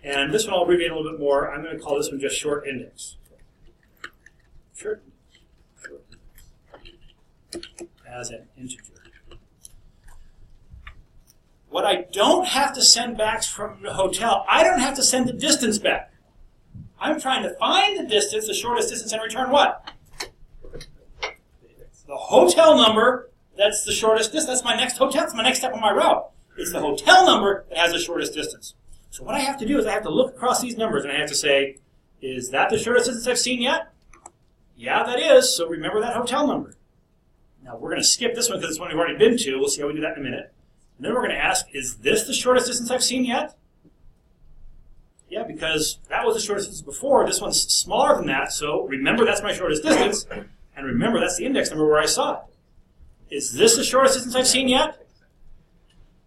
And this one I'll abbreviate a little bit more. I'm going to call this one just short index. Short as an integer. What I don't have to send back from the hotel, I don't have to send the distance back. I'm trying to find the distance, the shortest distance, and return what? The hotel number, that's the shortest distance. That's my next hotel. That's my next step on my route. It's the hotel number that has the shortest distance. So what I have to do is I have to look across these numbers, and I have to say, is that the shortest distance I've seen yet? Yeah, that is. So remember that hotel number. Now, we're going to skip this one because it's one we've already been to. We'll see how we do that in a minute. And then we're going to ask, is this the shortest distance I've seen yet? Yeah, because that was the shortest distance before. This one's smaller than that, so remember that's my shortest distance, and remember that's the index number where I saw it. Is this the shortest distance I've seen yet?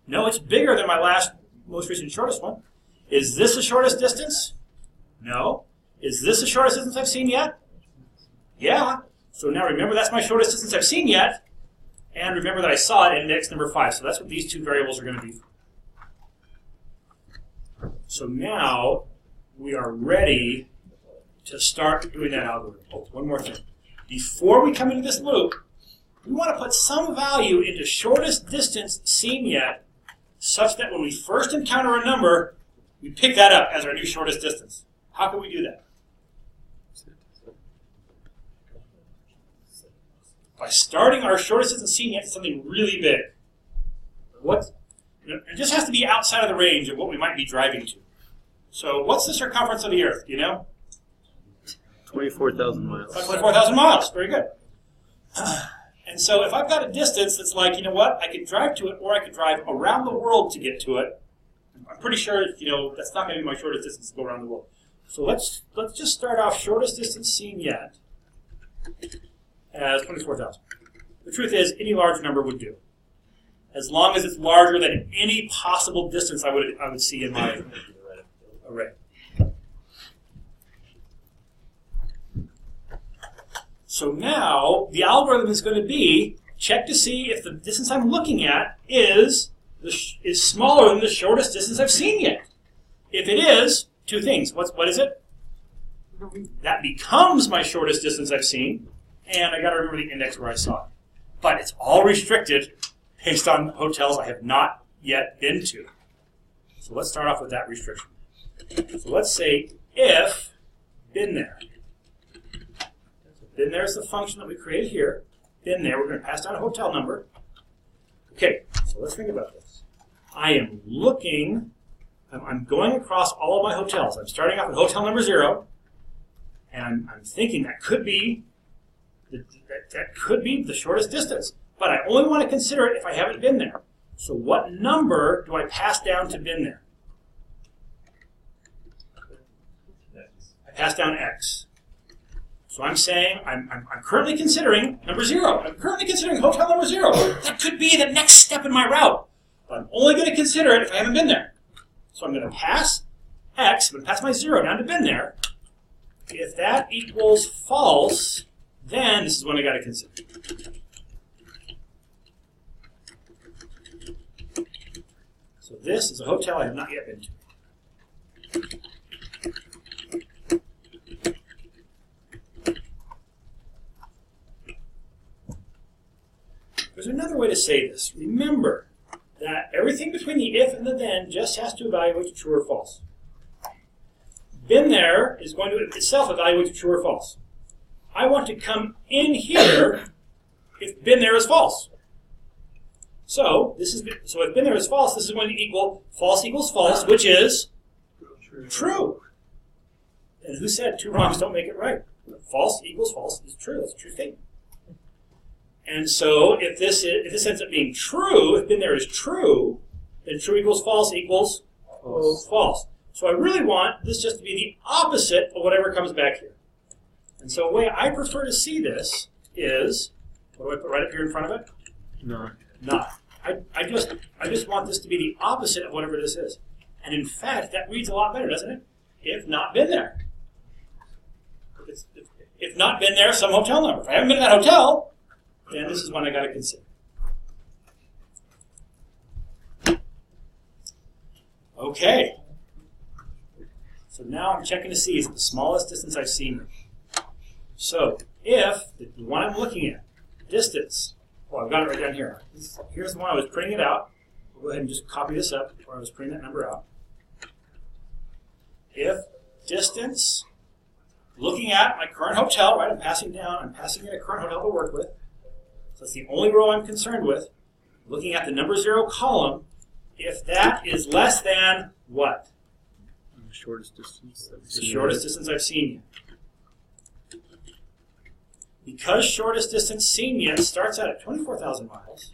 No, it's bigger than my most recent shortest one. Is this the shortest distance? No. Is this the shortest distance I've seen yet? Yeah. So now remember that's my shortest distance I've seen yet, and remember that I saw it at index number 5. So that's what these two variables are going to be. So now we are ready to start doing that algorithm. Oh, one more thing. Before we come into this loop, we want to put some value into shortest distance seen yet, such that when we first encounter a number, we pick that up as our new shortest distance. How can we do that? By starting our shortest distance seen yet to something really big. It just has to be outside of the range of what we might be driving to. So what's the circumference of the Earth? Do you know? 24,000 miles. About 24,000 miles. Very good. And so if I've got a distance that's like, you know what, I could drive to it or I could drive around the world to get to it, I'm pretty sure, that's not going to be my shortest distance to go around the world. So let's just start off shortest distance seen yet as 24,000. The truth is, any large number would do, as long as it's larger than any possible distance I would see in my array. So now the algorithm is going to be check to see if the distance I'm looking at is smaller than the shortest distance I've seen yet. If it is, two things. What is it? That becomes my shortest distance I've seen, and I got to remember the index where I saw it. But it's all restricted based on hotels I have not yet been to. So let's start off with that restriction. So let's say if been there. So been there is the function that we created here. Been there, we're going to pass down a hotel number. Okay, so let's think about this. I am looking, I'm going across all of my hotels. I'm starting off with hotel number 0, and I'm thinking that could be the shortest distance. But I only want to consider it if I haven't been there. So what number do I pass down to been there? I pass down X. So I'm saying I'm currently considering number 0. I'm currently considering hotel number 0. That could be the next step in my route. But I'm only going to consider it if I haven't been there. So I'm going to pass X, I'm going to pass my 0 down to been there. If that equals false, then this is what I got to consider. So this is a hotel I have not yet been to. There's another way to say this. Remember that everything between the if and the then just has to evaluate to true or false. Been there is going to itself evaluate to true or false. I want to come in here if been there is false. So if been there is false, this is going to equal false equals false, which is true. And who said two wrongs don't make it right? False equals false is true. That's a true statement. And so if this ends up being true, if been there is true, then true equals false equals false. So I really want this just to be the opposite of whatever comes back here. And so the way I prefer to see this is, what do I put right up here in front of it? Not. I just want this to be the opposite of whatever this is. And in fact, that reads a lot better, doesn't it? If not been there. If not been there, some hotel number. If I haven't been to that hotel, then this is one I got to consider. Okay. So now I'm checking to see is it the smallest distance I've seen. So if the one I'm looking at, distance, well, I've got it right down here. Here's the one I was printing it out. We'll go ahead and just copy this up where I was printing that number out. If distance, looking at my current hotel, right, I'm passing in a current hotel to work with. So that's the only row I'm concerned with. Looking at the number 0 column, if that is less than what? The shortest distance. The shortest distance I've seen yet. Because shortest distance seen yet starts out at 24,000 miles,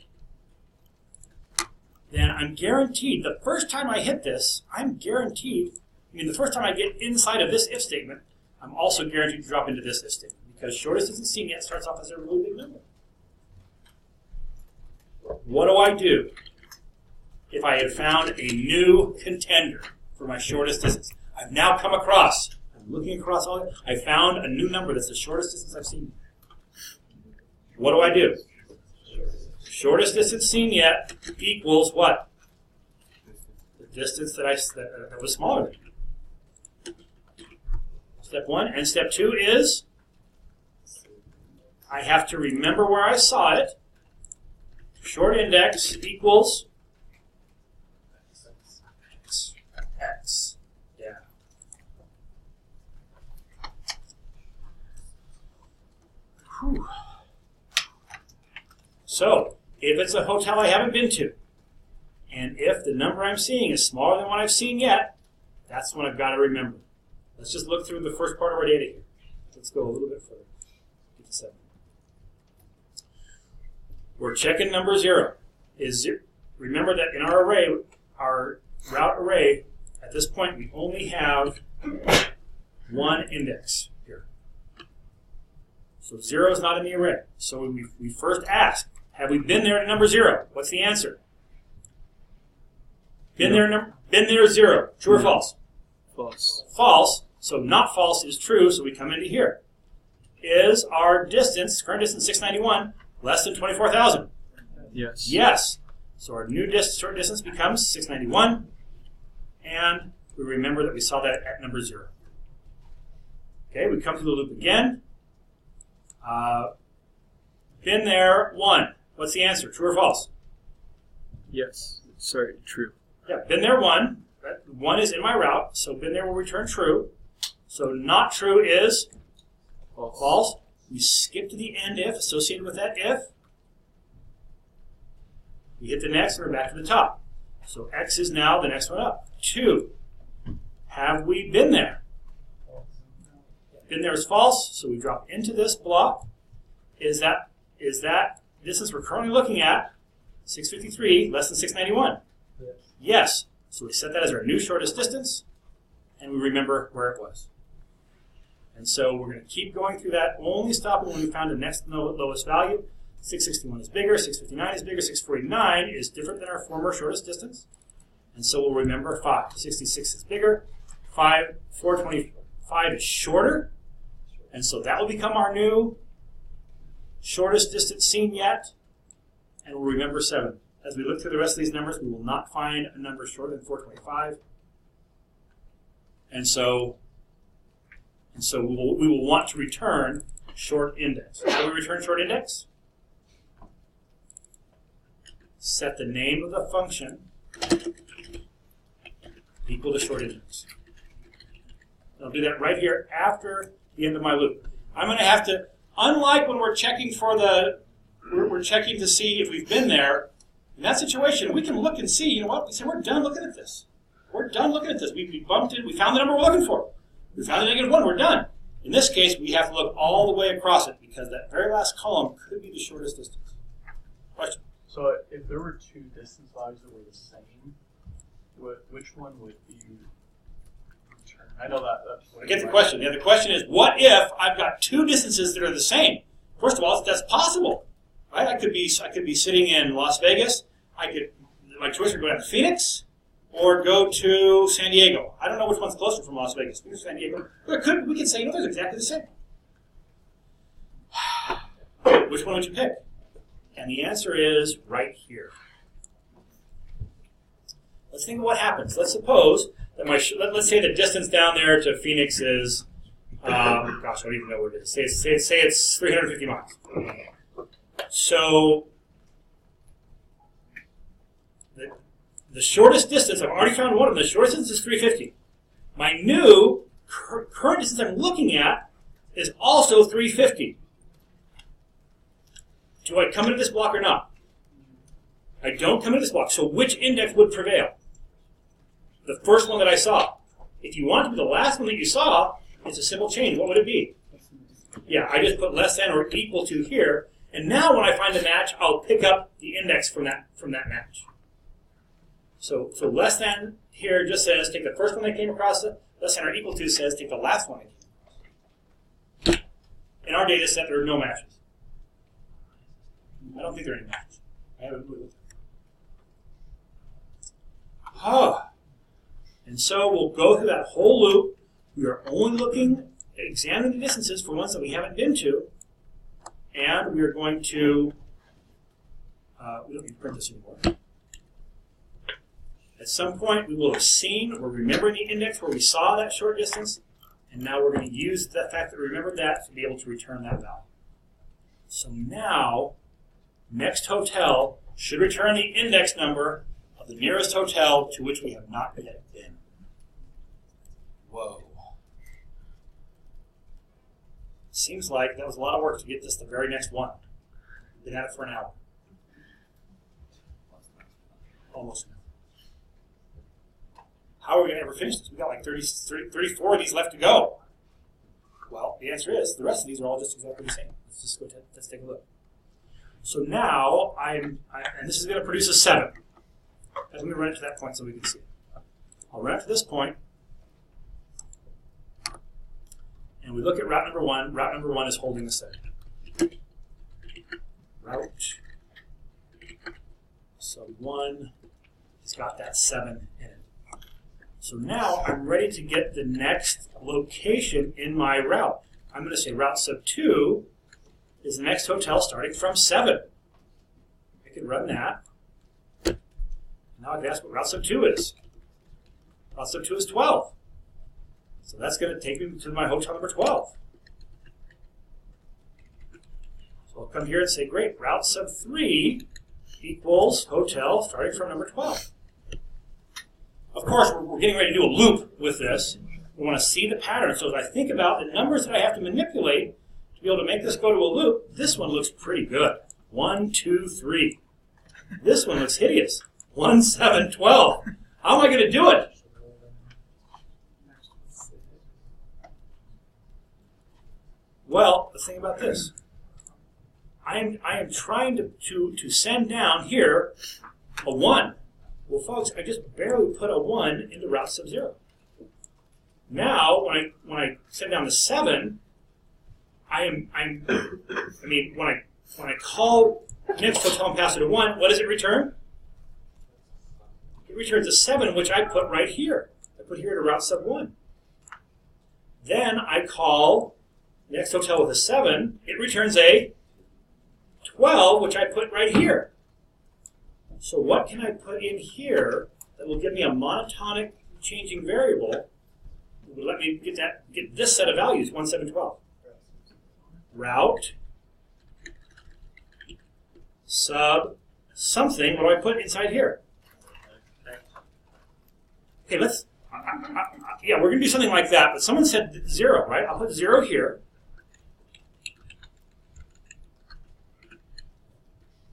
then I'm guaranteed, the first time I hit this, the first time I get inside of this if statement, I'm also guaranteed to drop into this if statement, because shortest distance seen yet starts off as a really big number. What do I do if I had found a new contender for my shortest distance? I've now come across, I'm looking across all of it, I found a new number that's the shortest distance I've seen. What do I do? Shortest distance seen yet equals what? The distance that was smaller than. Step 1. And step 2 is I have to remember where I saw it. Short index equals X. Yeah. Whew. So, if it's a hotel I haven't been to, and if the number I'm seeing is smaller than what I've seen yet, that's what I've got to remember. Let's just look through the first part of our data here. Let's go a little bit further. Get to 7. We're checking number 0. Remember that in our array, our route array, at this point we only have one index here. So 0 is not in the array. So we first ask, have we been there at number 0? What's the answer? Been there 0. True or false? False. False. So not false is true, so we come into here. Is our distance, current distance 691, less than 24,000? Yes. Yes. So our new short distance becomes 691, and we remember that we saw that at number 0. Okay, we come through the loop again. Been there 1. What's the answer? True or false? Yes. Sorry, true. Yeah, been there 1. 1 is in my route, so been there will return true. So not true is False. false. We skip to the end if associated with that if. We hit the next and we're back to the top. So X is now the next one up. 2. Have we been there? Been there is false, so we drop into this block. Is that distance we're currently looking at, 653, less than 691? Yes. So we set that as our new shortest distance, and we remember where it was. And so we're going to keep going through that, only stopping when we found the next lowest value. 661 is bigger, 659 is bigger, 649 is different than our former shortest distance. And so we'll remember 5. 66 is bigger, 425 is shorter, and so that will become our new shortest distance seen yet, and we'll remember 7. As we look through the rest of these numbers, we will not find a number shorter than 425. And so we will want to return short index. How do we return short index? Set the name of the function equal to short index. I'll do that right here after the end of my loop. I'm going to have to, unlike when we're checking we're checking to see if we've been there. In that situation, we can look and see, you know what? We say, we're done looking at this. We're done looking at this. We bumped it. We found the number we're looking for. We found the -1. We're done. In this case, we have to look all the way across it because that very last column could be the shortest distance. Question? So if there were 2 distance values that were the same, which one would you return? I know that's I get the question. Yeah, the question is, what if I've got 2 distances that are the same? First of all, that's possible. Right? I could be sitting in Las Vegas. My choice would go down to Phoenix or go to San Diego. I don't know which one's closer from Las Vegas. Phoenix or San Diego. We could say, they're exactly the same. Which one would you pick? And the answer is right here. Let's think of what happens. Let's suppose that let's say the distance down there to Phoenix is, gosh, I don't even know what it is. Say it's 350 miles. So the shortest distance, I've already found one of them. The shortest distance is 350. My new current distance I'm looking at is also 350. Do I come into this block or not? I don't come into this block. So which index would prevail? The first one that I saw. If you want to be the last one that you saw, it's a simple change. What would it be? Yeah, I just put less than or equal to here. And now when I find a match, I'll pick up the index from that match. So less than here just says take the first one that came across it. Less than or equal to says take the last one that came across it. In our data set, there are no matches. I don't think there are any matches. I haven't really looked at them. And so we'll go through that whole loop. We are only examining the distances for ones that we haven't been to. And we are going to, we don't need to print this anymore. At some point, we will have seen or remembered the index where we saw that short distance. And now we're going to use the fact that we remembered that to be able to return that value. So now, next hotel should return the index number of the nearest hotel to which we have not yet been. Whoa. Seems like that was a lot of work to get this the very next one. We've been at it for an hour. Almost an hour. How are we going to ever finish this? We've got like 34 of these left to go. Well, the answer is the rest of these are all just exactly the same. Let's take a look. So now and this is going to produce a 7. Let me run it to that point so we can see it. I'll run it to this point, and we look at route number 1. Route number 1 is holding the 7. Route sub 1 has got that 7 in it. So now I'm ready to get the next location in my route. I'm going to say route sub 2 is the next hotel starting from 7. I can run that. Now I can ask what route sub 2 is. Route sub 2 is 12. So that's going to take me to my hotel number 12. So I'll come here and say, great, route sub 3 equals hotel starting from number 12. Of course, we're getting ready to do a loop with this. We want to see the pattern. So as I think about the numbers that I have to manipulate to be able to make this go to a loop, this one looks pretty good. 1, 2, 3. This one looks hideous. 1, 7, 12. How am I going to do it? Well, the thing about this, I am trying to send down here a 1. Well, folks, I just barely put a 1 into route sub 0. Now, when I send down the 7, when I call next hotel and pass it a 1, what does it return? It returns a 7, which I put right here. I put here to route sub 1. Then I call next hotel with a 7. It returns a 12, which I put right here. So what can I put in here that will give me a monotonic changing variable that will let me get this set of values, 1, 7, 12? Route sub something. What do I put inside here? Okay, let's. Yeah, we're going to do something like that. But someone said 0, right? I'll put 0 here.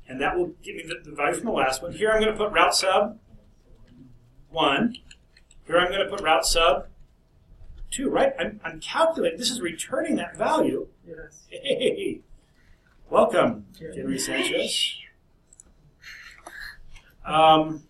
And that will give me the value from the last one. Here I'm going to put route sub 1. Here I'm going to put route sub 2, right? I'm calculating. This is returning that value. Yes. Hey, welcome, Henry Sanchez. I'm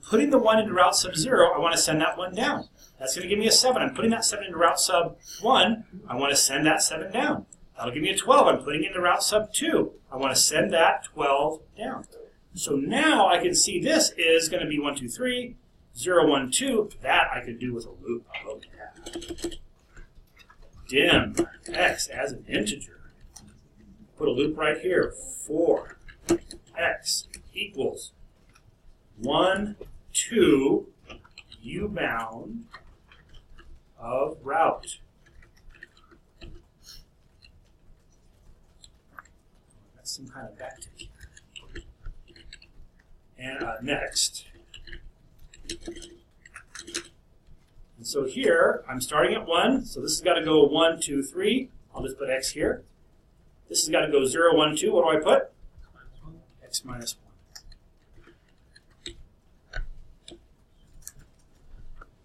putting the 1 into route sub 0. I want to send that 1 down. That's going to give me a 7. I'm putting that 7 into route sub 1. I want to send that 7 down. That'll give me a 12. I'm putting it into route sub 2. I want to send that 12 down. So now I can see this is going to be 1, 2, 3, 0, 1, 2. That I could do with a loop. Oh, yeah. Dim x as an integer. Put a loop right here. 4 x equals 1, 2 u bound of route. That's some kind of backtick. And next. And so here, I'm starting at 1. So this has got to go 1, 2, 3. I'll just put x here. This has got to go 0, 1, 2. What do I put? X minus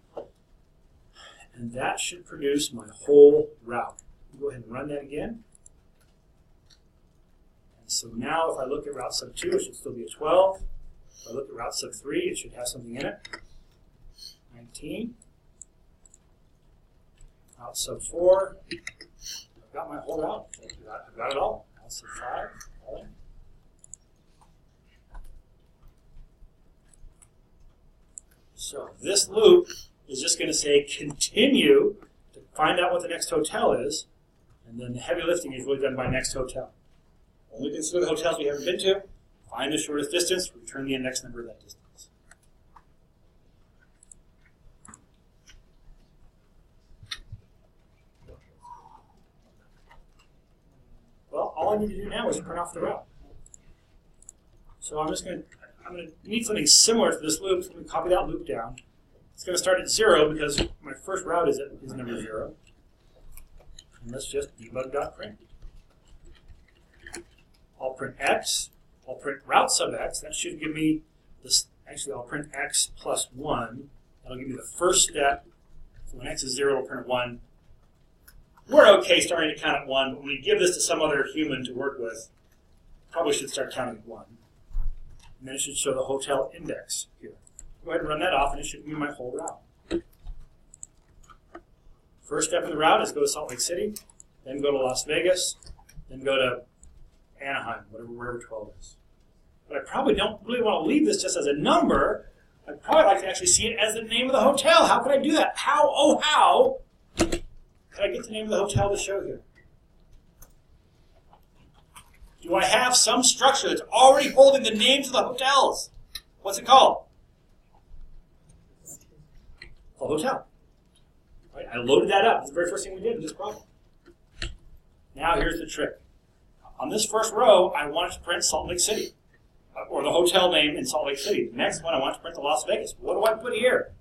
1. And that should produce my whole route. Go ahead and run that again. And so now if I look at route sub 2, it should still be a 12. If I look at route sub 3, it should have something in it. 19. Route sub 4. I've got my whole route. I've got it all. Route sub 5. All in. So this loop is just going to say continue to find out what the next hotel is, and then the heavy lifting is really done by next hotel. Only consider the hotels we haven't been to, find the shortest distance, return the index number of that distance. Well, all I need to do now is print off the route. So I'm going to need something similar to this loop, so I'm going to copy that loop down. It's going to start at 0 because my first route is number 0. And let's just debug.print. I'll print x. I'll print route sub x. That should give me this. Actually, I'll print x plus 1. That'll give me the first step. So when x is 0, I'll print 1. we're okay starting to count at 1, but when we give this to some other human to work with, probably should start counting at 1. And then it should show the hotel index here. Go ahead and run that off, and it should be my whole route. First step in the route is go to Salt Lake City, then go to Las Vegas, then go to Anaheim, wherever 12 is. But I probably don't really want to leave this just as a number. I'd probably like to actually see it as the name of the hotel. How could I do that? How, oh how, could I get the name of the hotel to show here? Do I have some structure that's already holding the names of the hotels? What's it called? It's called hotel. Right, I loaded that up. That's the very first thing we did in this problem. Now here's the trick. On this first row, I wanted to print Salt Lake City, or the hotel name in Salt Lake City. The next one, I want to print the Las Vegas. What do I put here?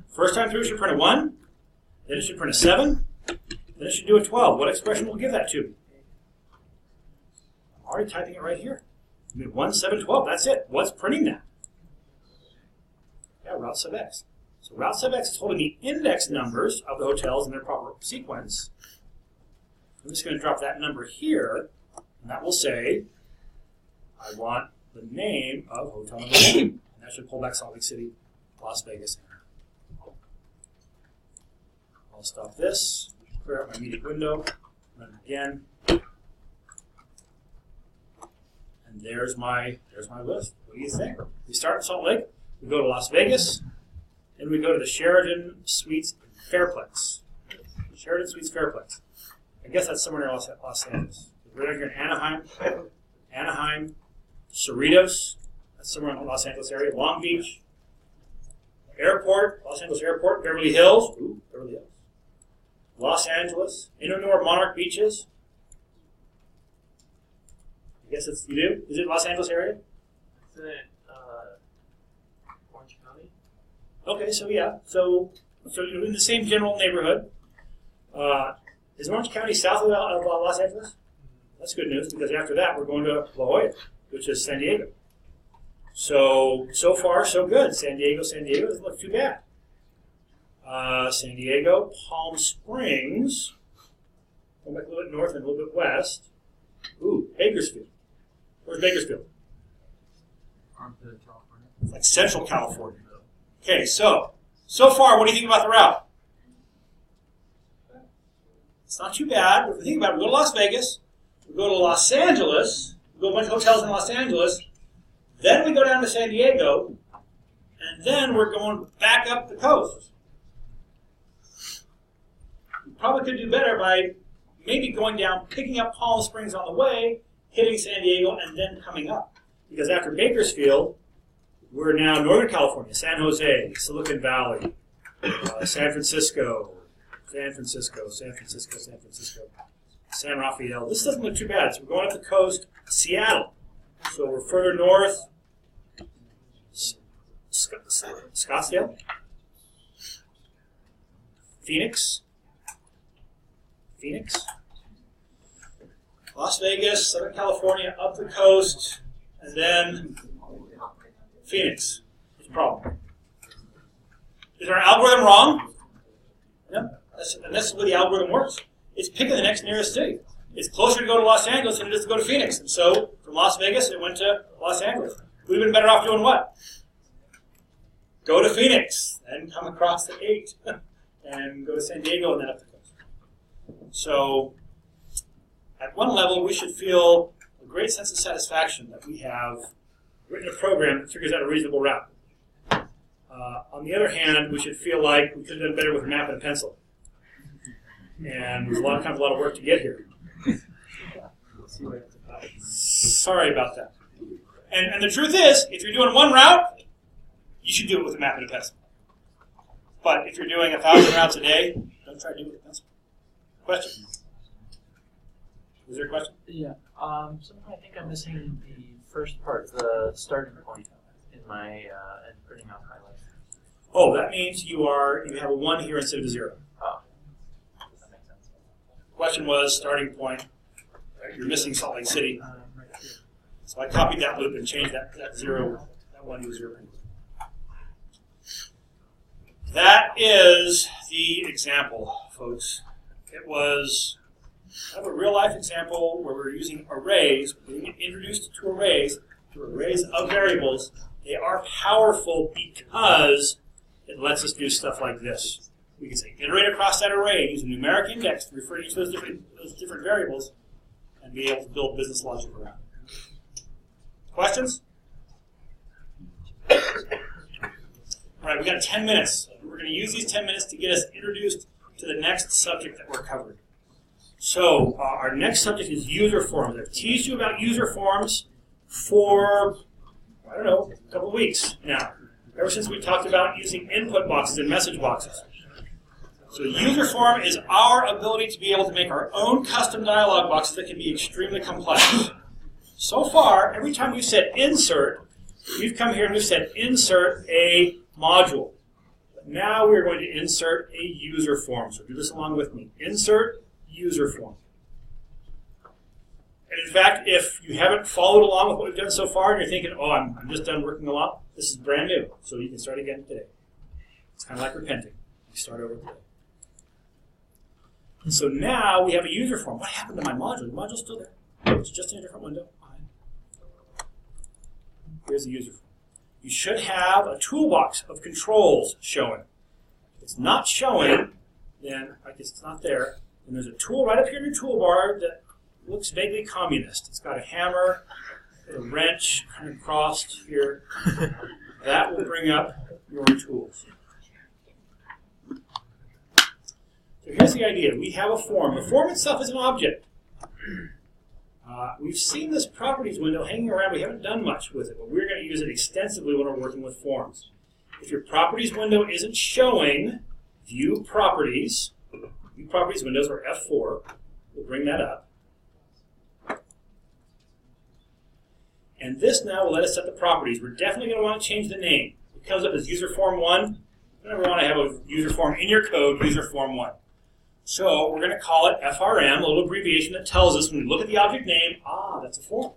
First time through, it should print a 1, then it should print a 7, then it should do a 12. What expression will give that to me? I'm already typing it right here. I mean, 1, 7, 12, that's it. What's printing that? Yeah, route sub x. So route sub x is holding the index numbers of the hotels in their proper sequence. I'm just going to drop that number here, and that will say, I want the name of hotel number 1. And that should pull back Salt Lake City, Las Vegas. I'll stop this, clear out my immediate window, run it again. And there's my list. What do you think? We start in Salt Lake, we go to Las Vegas, and we go to the Sheraton Suites Fairplex. Sheraton Suites Fairplex. I guess that's somewhere near Los Angeles. We're here in Anaheim, Cerritos, that's somewhere in the Los Angeles area, Long Beach, Airport, Los Angeles Airport, Beverly Hills, Beverly Hills, Los Angeles, Inner Monarch Beaches. I guess you do? Is it Los Angeles area? Is it Orange County? Okay, so yeah, so you're in the same general neighborhood. Is Orange County south of Los Angeles? That's good news, because after that we're going to La Jolla, which is San Diego. So far, so good. San Diego doesn't look too bad. San Diego, Palm Springs, going back a little bit north and a little bit west. Ooh, Bakersfield. Where's Bakersfield? It's like Central California. Okay, so far, what do you think about the route? It's not too bad. If you think about it, we go to Las Vegas, we go to Los Angeles, we go to a bunch of hotels in Los Angeles, then we go down to San Diego, and then we're going back up the coast. We probably could do better by maybe going down, picking up Palm Springs on the way, hitting San Diego, and then coming up. Because after Bakersfield, we're now Northern California, San Jose, Silicon Valley, San Francisco, San Rafael. This doesn't look too bad. So we're going up the coast, Seattle. So we're further north, Scottsdale, Phoenix, Las Vegas, Southern California, up the coast, and then Phoenix. What's the problem? Is our algorithm wrong? No. And that's the way the algorithm works. It's picking the next nearest city. It's closer to go to Los Angeles than it is to go to Phoenix. And so from Las Vegas, it went to Los Angeles. We'd have been better off doing what? Go to Phoenix, and come across the 8, and go to San Diego, and then up the coast. So at one level, we should feel a great sense of satisfaction that we have written a program that figures out a reasonable route. On the other hand, we should feel like we could have done better with a map and a pencil. And there's a lot of work to get here. Sorry about that. And the truth is, if you're doing one route, you should do it with a map and a pencil. But if you're doing 1,000 routes a day, don't try to do it with a pencil. Question? Was there a question? Yeah. Somehow I think I'm missing the first part, the starting point in my and printing off my list. Oh, that means you have a 1 here instead of a 0. Oh, that makes sense. Question was starting point. You're missing Salt Lake City. Right here. So I copied that loop and changed that 0, that 1 to a 0. That is the example, folks. It was kind of a real-life example where we're using arrays. We're being introduced to arrays of variables. They are powerful because it lets us do stuff like this. We can say iterate across that array, use a numeric index to refer to each of those different variables, and be able to build business logic around it. Questions? All right, we got 10 minutes. We're going to use these 10 minutes to get us introduced to the next subject that we're covering. So our next subject is user forms. I've teased you about user forms for, I don't know, a couple of weeks now. Ever since we talked about using input boxes and message boxes. So a user form is our ability to be able to make our own custom dialog boxes that can be extremely complex. So far, every time we've said insert, we've come here and we've said insert a module. But now we're going to insert a user form. So do this along with me. Insert user form. And in fact, if you haven't followed along with what we've done so far and you're thinking, oh, I'm just done working a lot, this is brand new. So you can start again today. It's kind of like repenting. You start over today. And so now we have a user form. What happened to my module? The module's still there. It's just in a different window. Here's the user form. You should have a toolbox of controls showing. If it's not showing, then I guess it's not there. And there's a tool right up here in your toolbar that looks vaguely communist. It's got a hammer, a wrench kind of crossed here. That will bring up your tools. So here's the idea. We have a form. The form itself is an object. We've seen this properties window hanging around. We haven't done much with it, but we're going to use it extensively when we're working with forms. If your properties window isn't showing view properties windows, or F4, we'll bring that up. And this now will let us set the properties. We're definitely going to want to change the name. It comes up as user form 1. You never want to have a user form in your code, user form 1. So we're going to call it FRM, a little abbreviation that tells us when we look at the object name, that's a form.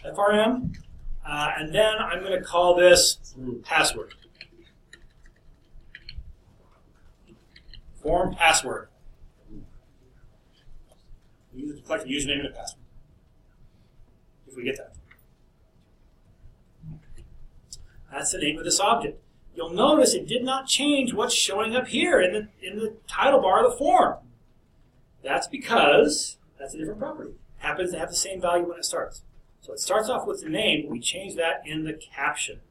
FRM. And then I'm going to call this password. Form password. We use it to collect a username and a password. If we get that. That's the name of this object. You'll notice it did not change what's showing up here in the title bar of the form. That's because that's a different property. It happens to have the same value when it starts. So it starts off with the name, but we change that in the caption.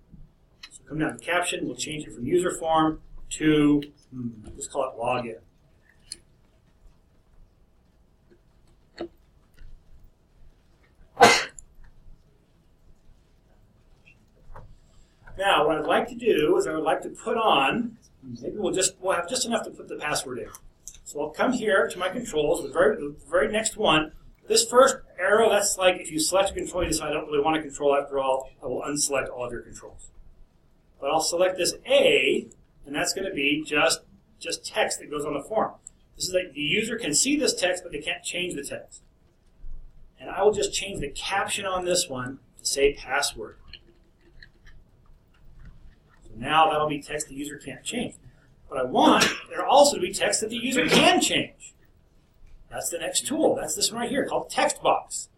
So come down to the caption, we'll change it from user form to, let's call it login. Now, what I'd like to do is I would like to put on, maybe we'll have just enough to put the password in. So I'll come here to my controls, the very next one. This first arrow, that's like if you select a control, you decide I don't really want to control after all, I will unselect all of your controls. But I'll select this A, and that's going to be just text that goes on the form. This is like the user can see this text, but they can't change the text. And I will just change the caption on this one to say password. Now that'll be text the user can't change. But I want there also to be text that the user can change. That's the next tool. That's this one right here called text box.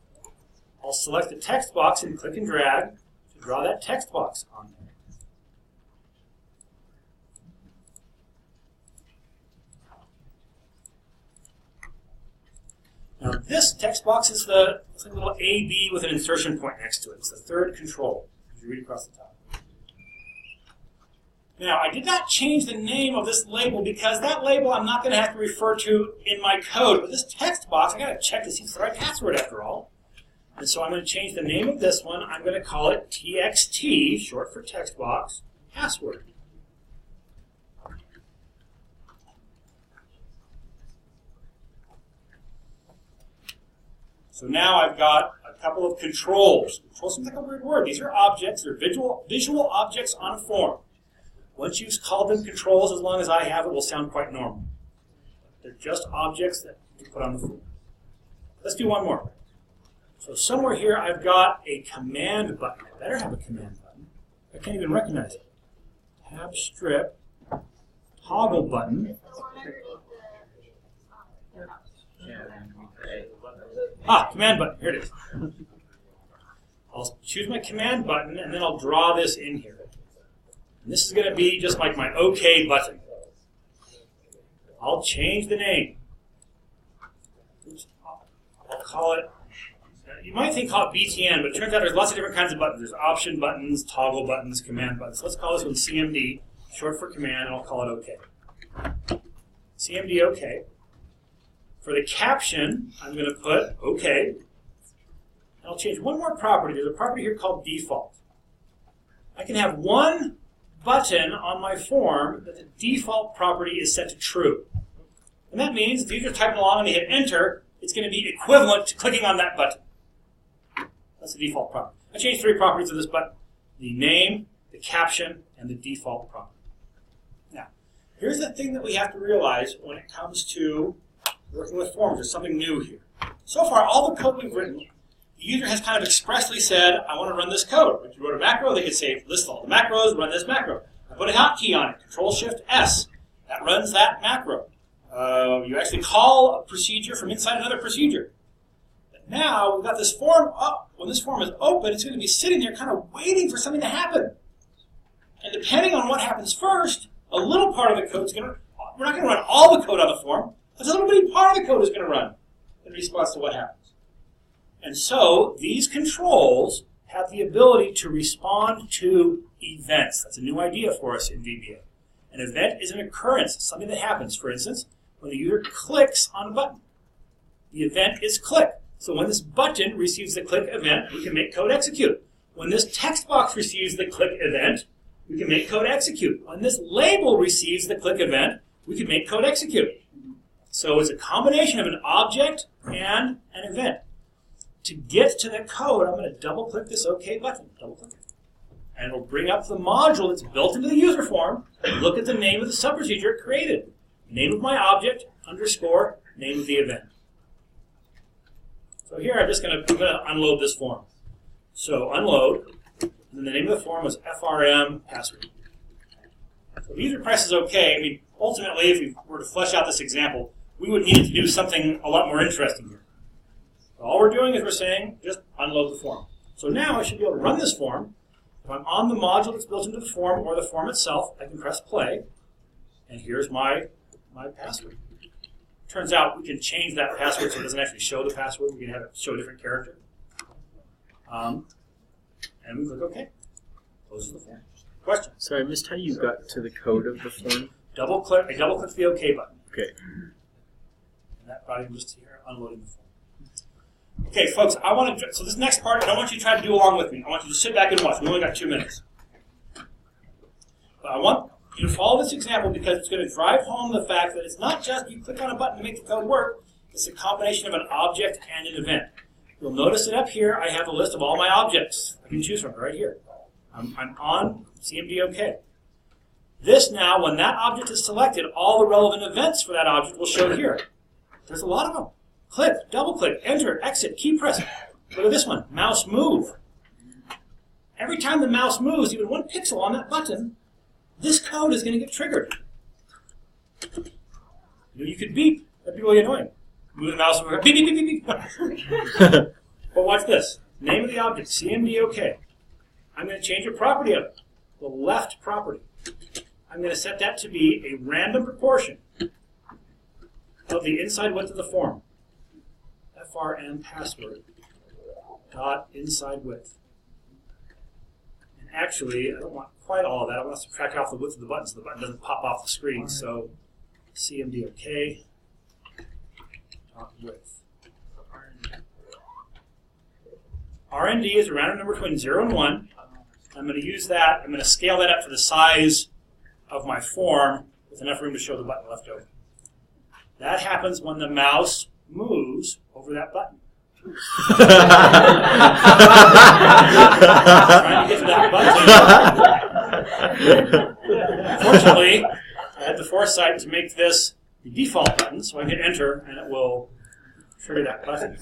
I'll select the text box and click and drag to draw that text box on there. Now this text box is it's like a little AB with an insertion point next to it. It's the third control as you read across the top. Now, I did not change the name of this label because that label I'm not going to have to refer to in my code. But this text box, I got to check to see if it's the right password after all. And so I'm going to change the name of this one. I'm going to call it TXT, short for text box, password. So now I've got a couple of controls. Controls seems like a weird word. These are objects. They're visual objects on a form. Once you've called them controls, as long as I have, it will sound quite normal. They're just objects that you put on the form. Let's do one more. So somewhere here, I've got a command button. I better have a command button. I can't even recognize it. Tab strip toggle button. Command button. Here it is. I'll choose my command button, and then I'll draw this in here. And this is going to be just like my OK button. I'll change the name. I'll call it, you might think call it BTN, but it turns out there's lots of different kinds of buttons. There's option buttons, toggle buttons, command buttons. So let's call this one CMD, short for command, and I'll call it OK. CMD OK. For the caption, I'm going to put OK. And I'll change one more property. There's a property here called default. I can have one button on my form that the default property is set to true. And that means if the user's typing along and they hit enter, it's going to be equivalent to clicking on that button. That's the default property. I changed 3 properties of this button: the name, the caption, and the default property. Now, here's the thing that we have to realize when it comes to working with forms. There's something new here. So far, all the code we've written, the user has kind of expressly said, I want to run this code. If you wrote a macro, they could say, list all the macros, run this macro. I put a hotkey on it, Control-Shift-S. That runs that macro. You actually call a procedure from inside another procedure. But now we've got this form up. When this form is open, it's going to be sitting there kind of waiting for something to happen. And depending on what happens first, a little part of the code is going to, we're not going to run all the code on the form, but a little bitty part of the code is going to run in response to what happens. And so these controls have the ability to respond to events. That's a new idea for us in VBA. An event is an occurrence, something that happens. For instance, when the user clicks on a button, the event is click. So when this button receives the click event, we can make code execute. When this text box receives the click event, we can make code execute. When this label receives the click event, we can make code execute. So it's a combination of an object and an event. To get to the code, I'm going to double-click this OK button. Double-click it. And it'll bring up the module that's built into the user form. Look at the name of the subprocedure it created. Name of my object, underscore, name of the event. So here I'm going to unload this form. So unload, and then the name of the form was FRM password. So the user presses OK. I mean, ultimately, if we were to flesh out this example, we would need to do something a lot more interesting here. All we're doing is we're saying, just unload the form. So now I should be able to run this form. If I'm on the module that's built into the form or the form itself, I can press play. And here's my password. Turns out we can change that password so it doesn't actually show the password. We can have it show a different character. And we click OK. Closes the form. Question? Sorry, I missed how you got to the code of the form. I double-click the OK button. Okay. And that brought him just here, unloading the form. Okay, folks, so this next part, I don't want you to try to do along with me. I want you to sit back and watch. We only got 2 minutes. But I want you to follow this example because it's going to drive home the fact that it's not just you click on a button to make the code work. It's a combination of an object and an event. You'll notice that up here I have a list of all my objects I can choose from right here. I'm on CMD OK. This now, when that object is selected, all the relevant events for that object will show here. There's a lot of them. Click, double-click, enter, exit, key press. Look at this one, mouse move. Every time the mouse moves, even 1 pixel on that button, this code is going to get triggered. You could beep. That'd be really annoying. Move the mouse over. Beep, beep, beep, beep, beep. But watch this. Name of the object, CMD OK. I'm going to change a property of it, the left property. I'm going to set that to be a random proportion of the inside width of the form. FRM password dot inside width. And actually, I don't want quite all of that. I want to subtract off the width of the button so the button doesn't pop off the screen. So CMD OK dot width. RND is a random number between 0 and 1. I'm going to use that. I'm going to scale that up to the size of my form with enough room to show the button left over. That happens when the mouse moves over that button. Trying to get to that button. Fortunately, I had the foresight to make this the default button, so I hit enter, and it will trigger that button.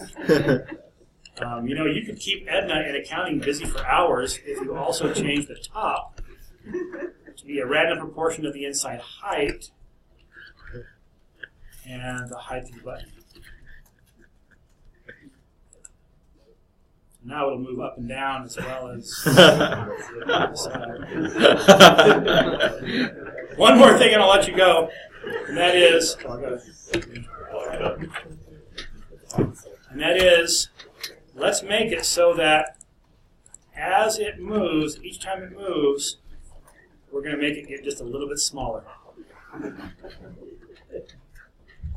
You could keep Edna in accounting busy for hours if you also change the top to be a random proportion of the inside height and the height of the button. Now it'll move up and down as well as one more thing and I'll let you go, and that is, let's make it so that as it moves, each time it moves, we're going to make it get just a little bit smaller.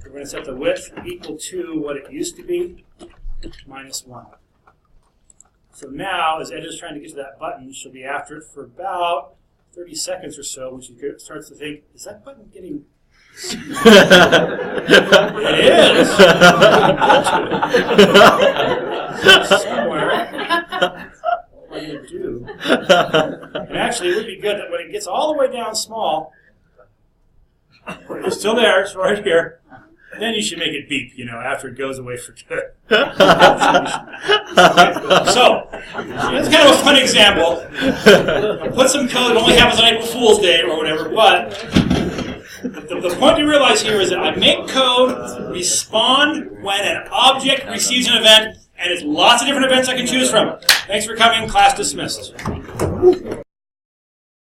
We're going to set the width equal to what it used to be, minus 1. So now, as Ed is trying to get to that button, she'll be after it for about 30 seconds or so when she starts to think, is that button getting... It is! Somewhere. What do you do? And actually, it would be good that when it gets all the way down small, it's still there, it's right here, then you should make it beep, after it goes away for good. So, that's kind of a fun example. I'll put some code, it only happens on April Fool's Day or whatever, but the point to realize here is that I make code respond when an object receives an event, and it's lots of different events I can choose from. Thanks for coming, class dismissed.